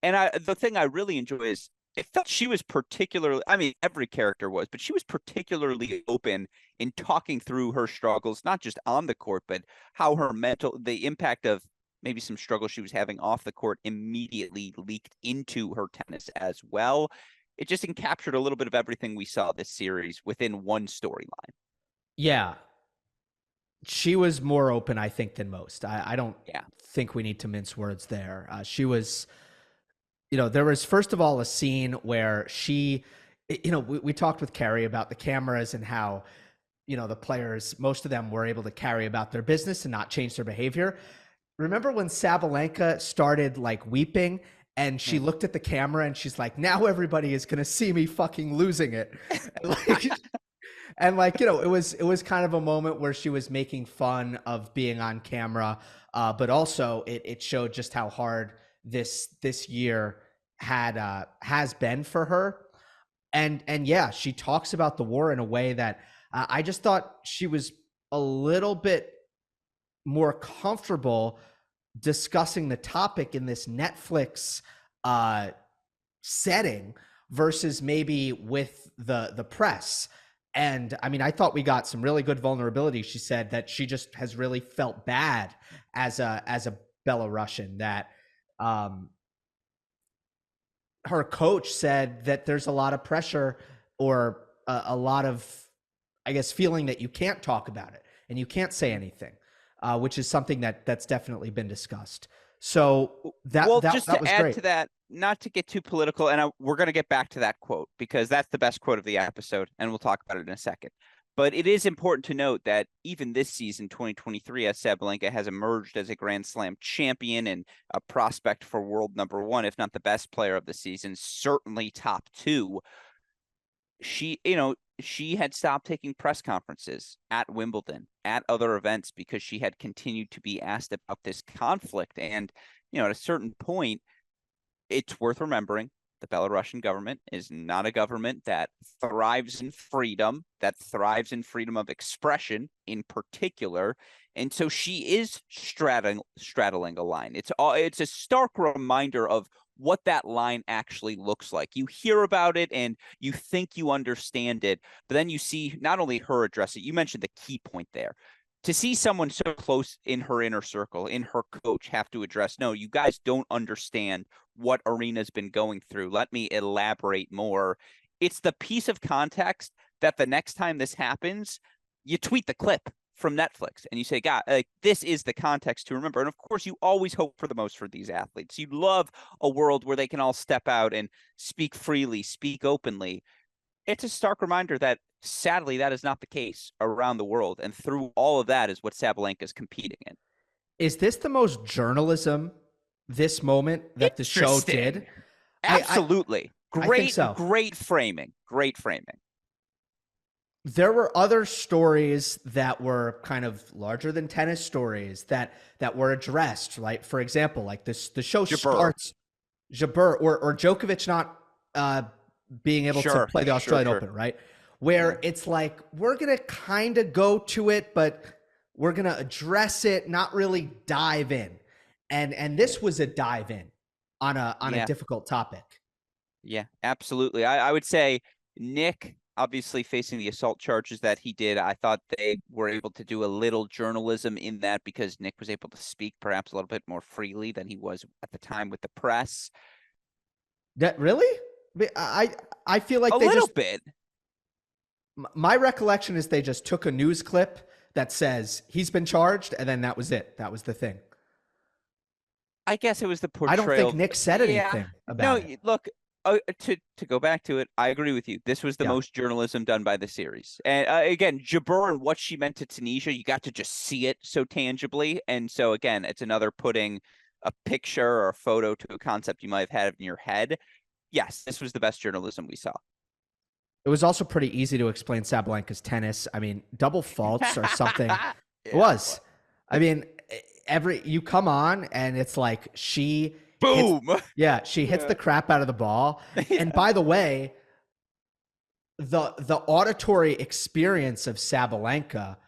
And the thing I really enjoy is it felt she was particularly, I mean, every character was, but she was particularly open in talking through her struggles, not just on the court, but how her the impact of maybe some struggles she was having off the court immediately leaked into her tennis as well. It just encaptured a little bit of everything we saw this series within one storyline. Yeah. She was more open, I think, than most. I don't think we need to mince words there. She was, there was, first of all, a scene where she, we talked with Kari about the cameras and how, the players, most of them were able to carry about their business and not change their behavior. Remember when Sabalenka started like weeping and she looked at the camera and she's like, now everybody is going to see me fucking losing it. And it was kind of a moment where she was making fun of being on camera. But also it showed just how hard this year has been for her. And yeah, she talks about the war in a way that I just thought she was a little bit more comfortable discussing the topic in this Netflix setting versus maybe with the press. And I mean, I thought we got some really good vulnerability. She said that she just has really felt bad as a Belarusian, that her coach said that there's a lot of pressure or a lot of, I guess, feeling that you can't talk about it and you can't say anything, which is something that's definitely been discussed. So that was great. To that, not to get too political, and we're going to get back to that quote because that's the best quote of the episode, and we'll talk about it in a second. But it is important to note that even this season, 2023, as Sabalenka has emerged as a Grand Slam champion and a prospect for world number one, if not the best player of the season, certainly top two. She had stopped taking press conferences at Wimbledon, at other events, because she had continued to be asked about this conflict. And, at a certain point, it's worth remembering the Belarusian government is not a government that thrives in freedom, that thrives in freedom of expression in particular. And so she is straddling a line. It's a stark reminder of what that line actually looks like. You hear about it and you think you understand it, but then you see not only her address it, you mentioned the key point there. To see someone so close in her inner circle, in her coach, have to address, no, you guys don't understand what Arena's been going through. Let me elaborate more. It's the piece of context that the next time this happens, you tweet the clip from Netflix and you say, God, this is the context to remember. And of course, you always hope for the most for these athletes. You'd love a world where they can all step out and speak freely, speak openly. It's a stark reminder that sadly, that is not the case around the world. And through all of that is what Sabalenka is competing in. Is this the most journalism, this moment, that the show did? Absolutely. I think so. Great framing. Great framing. There were other stories that were kind of larger than tennis stories that were addressed, right? For example, like the show starts Jabeur or Djokovic not being able to play the Australian Open, right? Where it's like, we're going to kind of go to it, but we're going to address it, not really dive in. And this was a dive in on a difficult topic. Yeah, absolutely. I would say Nick, obviously facing the assault charges that he did, I thought they were able to do a little journalism in that because Nick was able to speak perhaps a little bit more freely than he was at the time with the press. That really? I feel like a little bit. My recollection is they just took a news clip that says he's been charged, and then that was it. That was the thing. I guess it was the portrayal. I don't think Nick said anything about it. No, look, to go back to it, I agree with you. This was the most journalism done by the series. And again, Jabeur and what she meant to Tunisia, you got to just see it so tangibly. And so again, it's another putting a picture or a photo to a concept you might have had in your head. Yes, this was the best journalism we saw. It was also pretty easy to explain Sabalenka's tennis. I mean, double faults or something. It was. I mean, you come on and it's like she boom. She hits the crap out of the ball. And by the way, the auditory experience of Sabalenka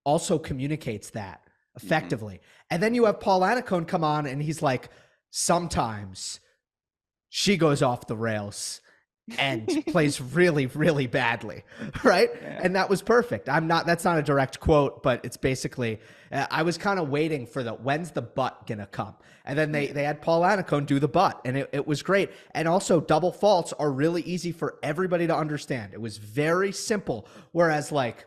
also communicates that effectively. And then you have Paul Annacone come on and he's like, sometimes she goes off the rails and plays really, really badly, right? Yeah. And that was perfect. That's not a direct quote, but it's basically, I was kind of waiting for when's the butt gonna come? And then they had Paul Anacone do the butt, and it was great. And also, double faults are really easy for everybody to understand. It was very simple. Whereas, like,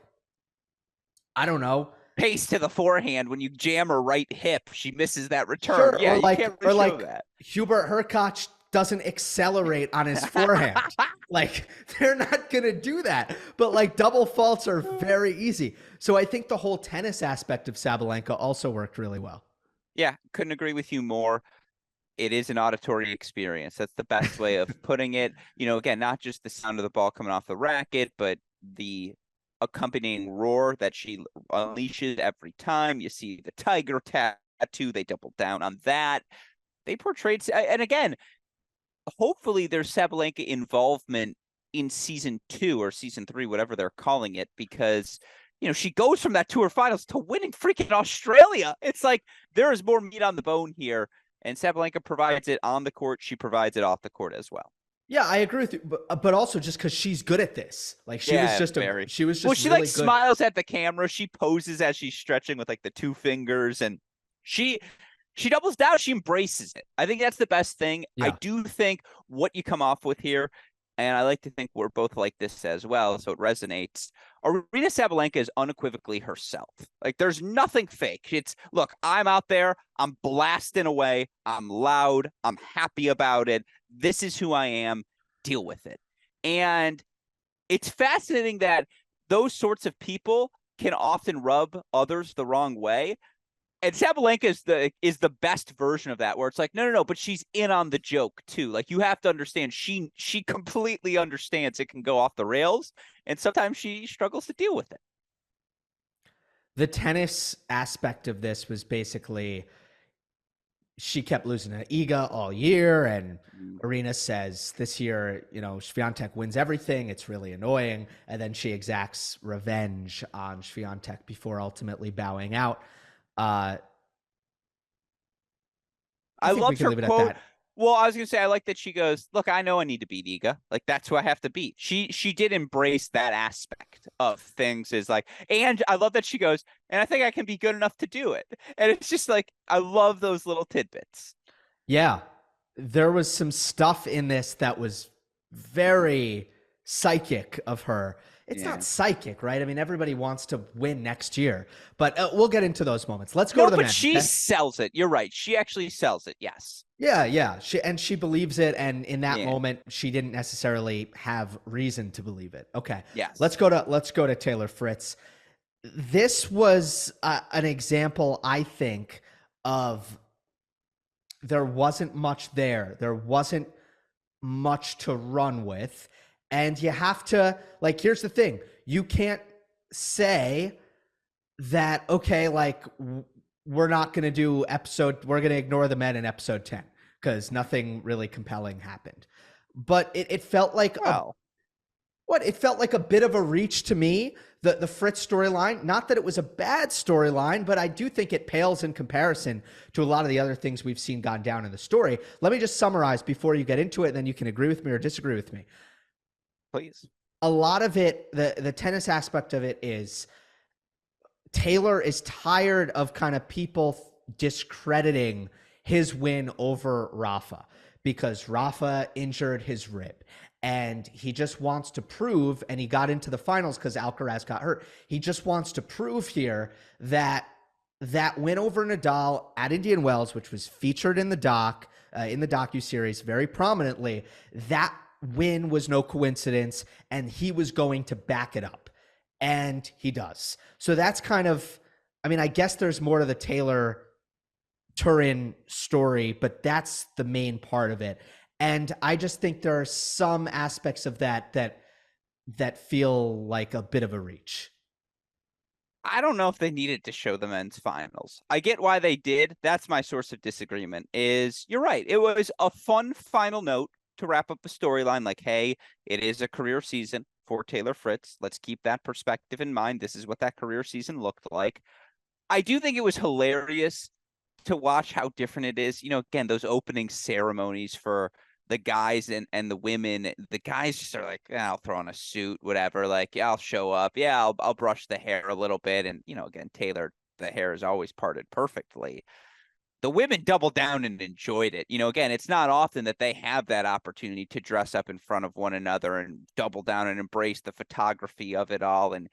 I don't know, pace to the forehand, when you jam her right hip, she misses that return. sure, Yeah, or you like, can't really show that. Hubert Hurkacz doesn't accelerate on his forehand. Like, they're not going to do that. But like, double faults are very easy. So I think the whole tennis aspect of Sabalenka also worked really well. Yeah, couldn't agree with you more. It is an auditory experience. That's the best way of putting it. You know, again, not just the sound of the ball coming off the racket, but the accompanying roar that she unleashes every time. You see the tiger tattoo. They double down on that. They portrayed, and again, hopefully there's Sabalenka involvement in season 2 or season 3, whatever they're calling it, because, you know, she goes from that tour finals to winning freaking Australia. It's like there is more meat on the bone here, and Sabalenka provides it on the court. She provides it off the court as well. Yeah, I agree with you, but also just because she's good at this. Like, she was just well, she really like good. Smiles at the camera. She poses as she's stretching with like the 2 fingers, and she doubles down. She embraces it. I think that's the best thing. Yeah. I do think what you come off with here, and I like to think we're both like this as well, so it resonates. Aryna Sabalenka is unequivocally herself. Like, there's nothing fake. It's, look, I'm out there. I'm blasting away. I'm loud. I'm happy about it. This is who I am. Deal with it. And it's fascinating that those sorts of people can often rub others the wrong way. And Sabalenka is the best version of that, where it's like, no, but she's in on the joke too. Like, you have to understand, she completely understands it can go off the rails, and sometimes she struggles to deal with it. The tennis aspect of this was basically, she kept losing to Iga all year, and Aryna says this year, you know, Swiatek wins everything. It's really annoying. And then she exacts revenge on Swiatek before ultimately bowing out. I loved her quote. Well, I was going to say, I like that she goes, look, I know I need to beat Iga. Like, that's who I have to beat. She did embrace that aspect of things, is like, and I love that she goes, and I think I can be good enough to do it. And it's just like, I love those little tidbits. Yeah. There was some stuff in this that was very psychic of her. It's not psychic, right? I mean, everybody wants to win next year, but we'll get into those moments. Let's go to the men. But she sells it. You're right. She actually sells it. Yes. Yeah. She believes it, and in that moment, she didn't necessarily have reason to believe it. Okay. Yes. Let's go to Taylor Fritz. This was an example, I think, of there wasn't much there. There wasn't much to run with. And you have to, like, here's the thing. You can't say that, okay, like, we're not going to do we're going to ignore the men in episode 10 because nothing really compelling happened. But it felt like, it felt like a bit of a reach to me, the Fritz storyline. Not that it was a bad storyline, but I do think it pales in comparison to a lot of the other things we've seen gone down in the story. Let me just summarize before you get into it, and then you can agree with me or disagree with me. Please. A lot of it, the tennis aspect of it, is Taylor is tired of kind of people discrediting his win over Rafa because Rafa injured his rib. And he just wants to prove, and he got into the finals because Alcaraz got hurt. He just wants to prove here that win over Nadal at Indian Wells, which was featured in the docu-series very prominently, that win was no coincidence, and he was going to back it up, and he does. So that's kind of, I mean, I guess there's more to the Taylor Turin story, but that's the main part of it. And I just think there are some aspects of that feel like a bit of a reach. I don't know if they needed to show the men's finals. I get why they did. That's my source of disagreement. Is, you're right. It was a fun final note to wrap up the storyline, like, hey, it is a career season for Taylor Fritz. Let's keep that perspective in mind. This is what that career season looked like. I do think it was hilarious to watch how different it is. You know, again, those opening ceremonies for the guys and the women. The guys just are like, I'll throw on a suit, whatever. Like, yeah, I'll show up. Yeah, I'll brush the hair a little bit. And, again, Taylor, the hair is always parted perfectly. The women doubled down and enjoyed it. Again, it's not often that they have that opportunity to dress up in front of one another and double down and embrace the photography of it all and,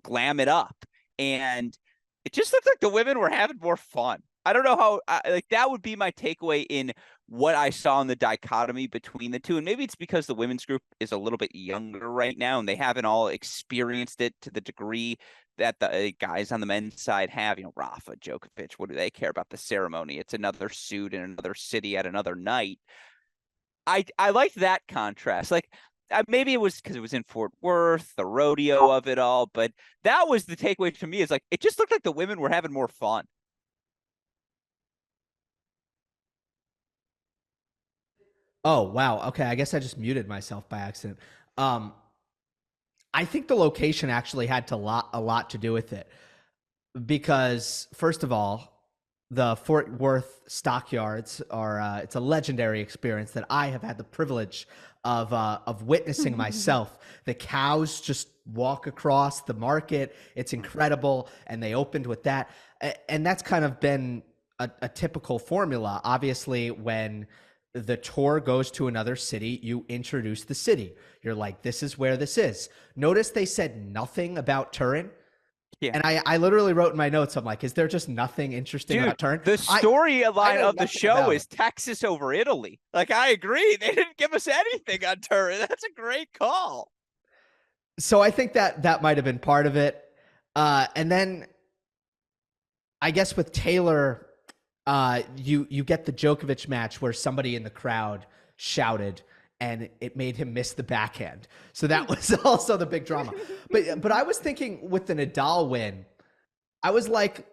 glam it up. And it just looked like the women were having more fun. I don't know how, like, that would be my takeaway in what I saw in the dichotomy between the two. And maybe it's because the women's group is a little bit younger right now and they haven't all experienced it to the degree that the guys on the men's side have. Rafa, Djokovic, what do they care about the ceremony? It's another suit in another city at another night. I liked that contrast. Like, maybe it was because it was in Fort Worth, the rodeo of it all, but that was the takeaway to me, is like, it just looked like the women were having more fun. Oh, wow. Okay, I guess I just muted myself by accident. I think the location actually had a lot to do with it, because first of all, the Fort Worth stockyards are it's a legendary experience that I have had the privilege of witnessing myself. The cows just walk across the market. It's incredible, and they opened with that, and that's kind of been a typical formula. Obviously, when the tour goes to another city, you introduce the city. You're like, this is where this is. Notice they said nothing about Turin. Yeah. And I literally wrote in my notes, I'm like, is there just nothing interesting about Turin? The storyline of the show is it. Texas over Italy. Like, I agree. They didn't give us anything on Turin. That's a great call. So I think that might have been part of it. And then I guess with Taylor, you get the Djokovic match where somebody in the crowd shouted and it made him miss the backhand. So that was also the big drama. But I was thinking with the Nadal win, I was like,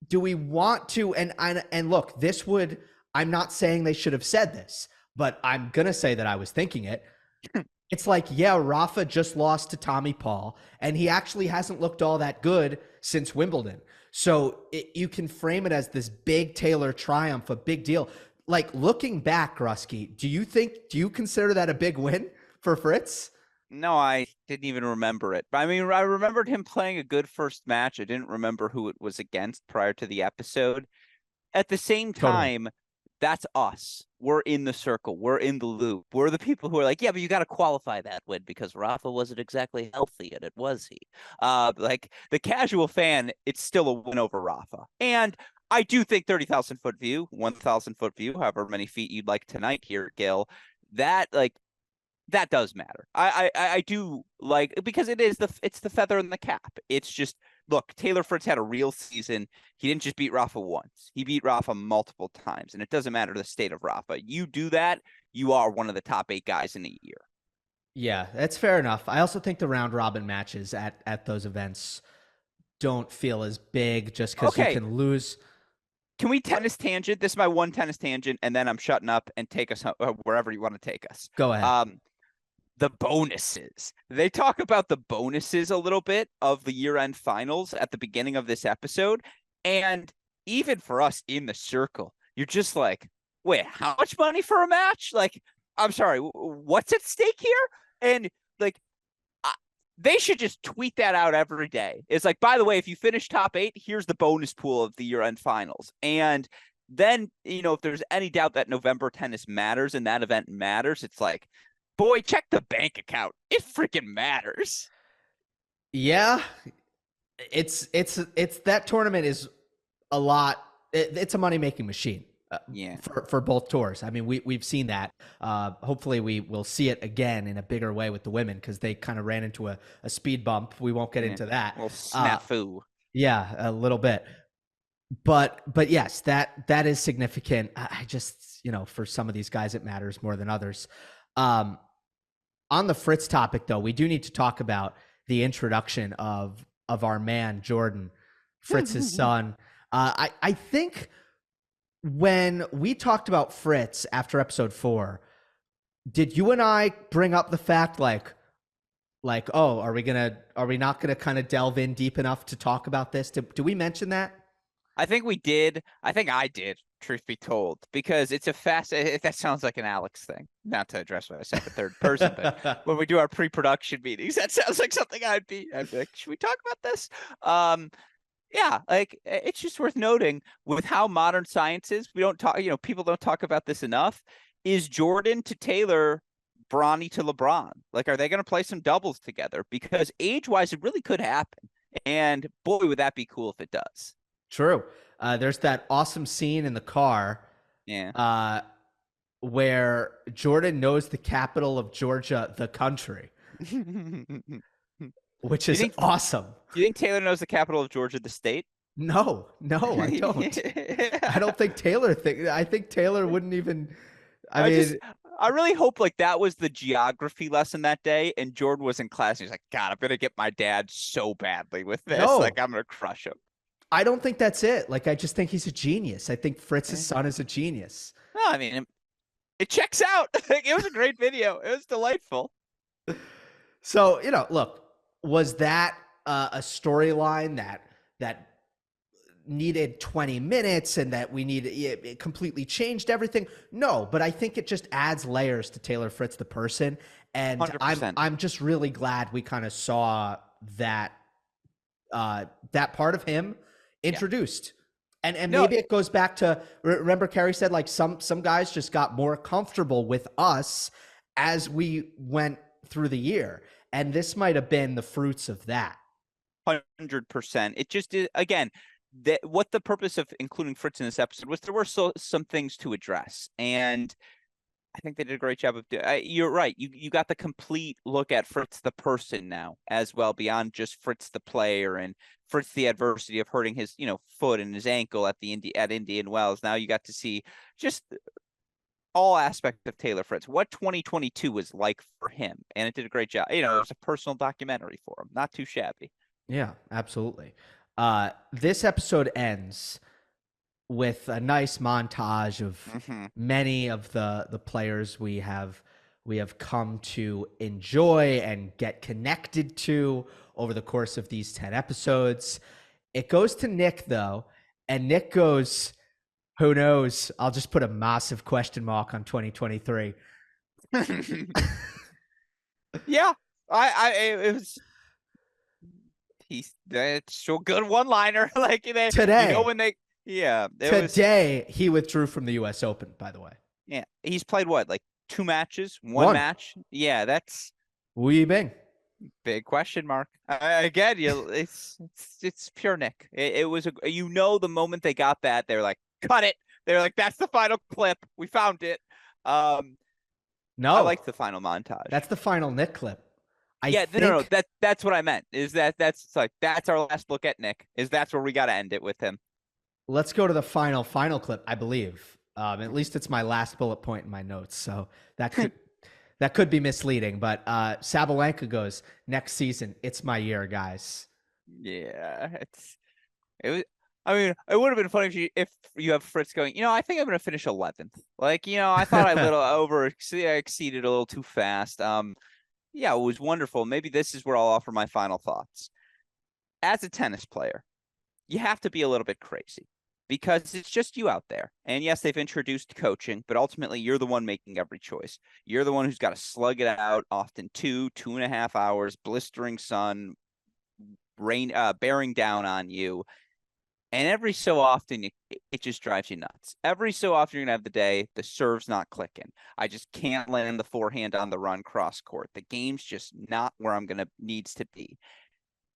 do we want to, and look, I'm not saying they should have said this, but I'm going to say that I was thinking it. It's like, yeah, Rafa just lost to Tommy Paul, and he actually hasn't looked all that good since Wimbledon. So you can frame it as this big Taylor triumph, a big deal. Like, looking back, Grusky, do you consider that a big win for Fritz? No, I didn't even remember it. I mean, I remembered him playing a good first match. I didn't remember who it was against prior to the episode. At the same time, that's us. We're in the circle. We're in the loop. We're the people who are like, yeah, but you got to qualify that win because Rafa wasn't exactly healthy, and it was he. Like, the casual fan, it's still a win over Rafa. And I do think 30,000 foot view, 1,000 foot view, however many feet you'd like tonight here, Gill, that does matter. I do like, because it's the feather in the cap. It's just, look, Taylor Fritz had a real season. He didn't just beat Rafa once. He beat Rafa multiple times, and it doesn't matter the state of Rafa. You do that, you are one of the top 8 guys in the year. Yeah, that's fair enough. I also think the round robin matches at those events don't feel as big just because you can lose. Can we tennis tangent? This is my one tennis tangent, and then I'm shutting up and take us wherever you want to take us. Go ahead. The bonuses. They talk about the bonuses a little bit of the year-end finals at the beginning of this episode. And even for us in the circle, you're just like, wait, how much money for a match? Like, I'm sorry, what's at stake here? And like, they should just tweet that out every day. It's like, by the way, if you finish top 8, here's the bonus pool of the year-end finals. And then, if there's any doubt that November tennis matters and that event matters, it's like, boy, check the bank account. It freaking matters. Yeah, it's that tournament is a lot. It's a money-making machine. Yeah. For both tours. I mean, we've seen that. Hopefully we will see it again in a bigger way with the women, because they kind of ran into a speed bump. We won't get into that. A little snafu. Yeah, a little bit. But yes, that is significant. I just, for some of these guys, it matters more than others. On the Fritz topic, though, we do need to talk about the introduction of our man, Jordan, Fritz's son. I think when we talked about Fritz after episode 4, did you and I bring up the fact like, oh, are we not gonna kind of delve in deep enough to talk about this? Do we mention that? I think we did. I think I did. truth be told, because it's a that sounds like an Alex thing, not to address myself in third person, but when we do our pre-production meetings, that sounds like something I'd be like, should we talk about this? Yeah, like it's just worth noting with how modern science is. We don't talk, people don't talk about this enough. Is Jordan to Taylor, Bronny to LeBron? Like, are they going to play some doubles together? Because age-wise, it really could happen. And boy, would that be cool if it does. True. There's that awesome scene in the car. Yeah. Where Jordan knows the capital of Georgia, the country, which is awesome. Do you think Taylor knows the capital of Georgia, the state? No, I don't. I don't think I think Taylor wouldn't even. I really hope like that was the geography lesson that day, and Jordan was in class and he's like, God, I'm gonna get my dad so badly with this. No. Like, I'm gonna crush him. I don't think that's it. Like, I just think he's a genius. I think Fritz's son is a genius. No, I mean, it checks out. It was a great video. It was delightful. So, look, was that a storyline that needed 20 minutes and that it completely changed everything? No, but I think it just adds layers to Taylor Fritz, the person. And 100%. I'm just really glad we kind of saw that part of him introduced. Yeah. And maybe it goes back to, remember Kari said, like, some guys just got more comfortable with us as we went through the year. And this might have been the fruits of that. 100%. It just is, again, what the purpose of including Fritz in this episode was, there were some things to address. And I think they did a great job of you're right. You got the complete look at Fritz the person now as well, beyond just Fritz the player and Fritz the adversity of hurting his, foot and his ankle at Indian Wells. Now you got to see just all aspects of Taylor Fritz, what 2022 was like for him. And it did a great job. It was a personal documentary for him. Not too shabby. Yeah, absolutely. This episode ends with a nice montage of many of the players we have come to enjoy and get connected to over the course of these 10 episodes. It goes to Nick, though, and Nick goes, who knows? I'll just put a massive question mark on 2023. Yeah, it was. That's so good one-liner. Like today, today he withdrew from the U.S. Open. By the way, yeah, he's played what, like 2 matches, one match. Yeah, that's Wu Yibing. Big question mark. Again, it's pure Nick. It was the moment they got that, they're like, cut it. They're like, that's the final clip. We found it. No, I like the final montage. That's the final Nick clip. No. That's what I meant. Is that's our last look at Nick. That's where we got to end it with him. Let's go to the final clip. I believe. At least it's my last bullet point in my notes. So that could be misleading. But Sabalenka goes, next season, it's my year, guys. Yeah, it was. I mean, it would have been funny if you have Fritz going, I think I'm going to finish 11th. Like, I thought I exceeded a little too fast. Yeah, it was wonderful. Maybe this is where I'll offer my final thoughts. As a tennis player, you have to be a little bit crazy because it's just you out there. And yes, they've introduced coaching, but ultimately you're the one making every choice. You're the one who's got to slug it out, often 2.5 hours, blistering sun, rain, bearing down on you. And every so often, it just drives you nuts. Every so often, you're going to have the day, the serve's not clicking. I just can't land the forehand on the run cross court. The game's just not where I'm going to needs to be.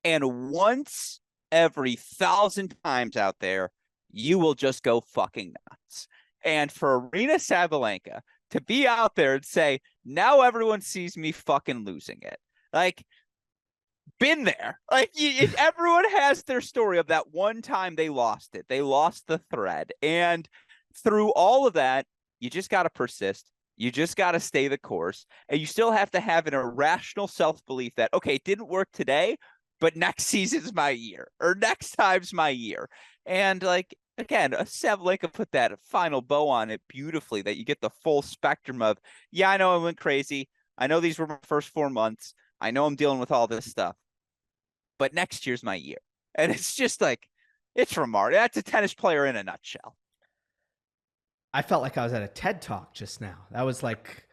And once every 1,000 times out there, you will just go fucking nuts. And for Aryna Sabalenka to be out there and say, now everyone sees me fucking losing it. Like, been there. Like, everyone has their story of that one time they lost it. They lost the thread. And through all of that, you just got to persist. You just got to stay the course. And you still have to have an irrational self-belief that, okay, it didn't work today, but next season's my year, or next time's my year. And like, again, Sabalenka put that final bow on it beautifully, that you get the full spectrum of, yeah, I know I went crazy. I know these were my first 4 months. I know I'm dealing with all this stuff, but next year's my year. And it's just like, it's remarkable. That's a tennis player in a nutshell. I felt like I was at a TED Talk just now. That was like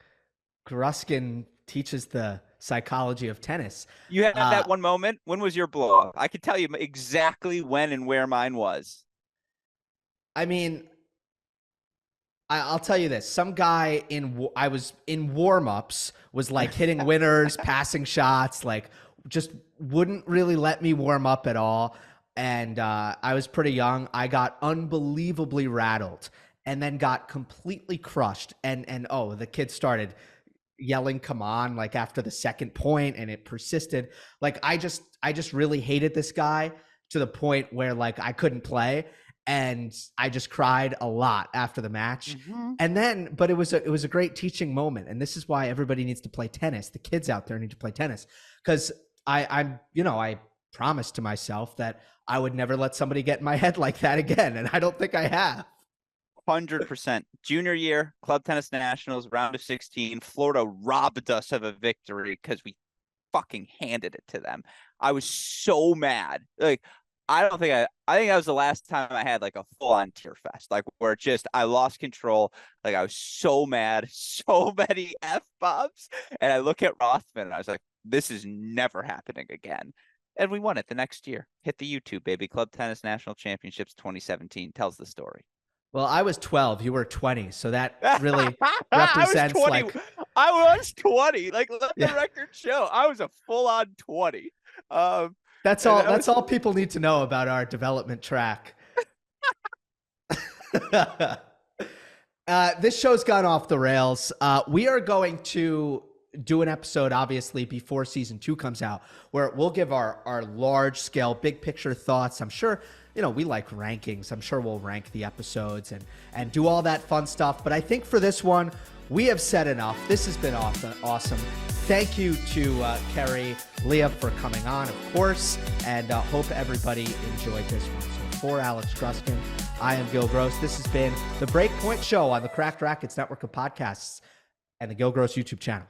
Gruskin teaches the psychology of tennis. You had that one moment. When was your blow up? I could tell you exactly when and where mine was. I mean, I'll tell you this. Some guy I was in warm-ups was like hitting winners, passing shots, like just wouldn't really let me warm up at all. And I was pretty young. I got unbelievably rattled and then got completely crushed. And the kids started yelling, "Come on," like after the second point, and it persisted. Like I just really hated this guy to the point where like I couldn't play. And I just cried a lot after the match. And then, but it was a great teaching moment. And this is why everybody needs to play tennis. The kids out there need to play tennis. Because I promised to myself that I would never let somebody get in my head like that again. And I don't think I have. 100%. Junior year, Club Tennis Nationals, round of 16. Florida robbed us of a victory because we fucking handed it to them. I was so mad. Like, I think that was the last time I had like a full-on tear fest, like where I lost control. Like I was so mad, so many F-bombs. And I look at Rothman and I was like, this is never happening again. And we won it the next year. Hit the YouTube, baby. Club Tennis National Championships 2017 tells the story. Well, I was 12. You were 20. So that really represents I was 20. Like, let the record show. I was a full-on 20. That's all people need to know about our development track. This show's gone off the rails. We are going to do an episode, obviously, before season 2 comes out, where we'll give our large scale, big picture thoughts. I'm sure, we like rankings. I'm sure we'll rank the episodes and do all that fun stuff. But I think for this one, we have said enough. This has been awesome. Thank you to Kari Lia for coming on, of course, and hope everybody enjoyed this one. So for Alex Gruskin, I am Gill Gross. This has been the Breakpoint Show on the Cracked Racquets network of podcasts and the Gill Gross YouTube channel.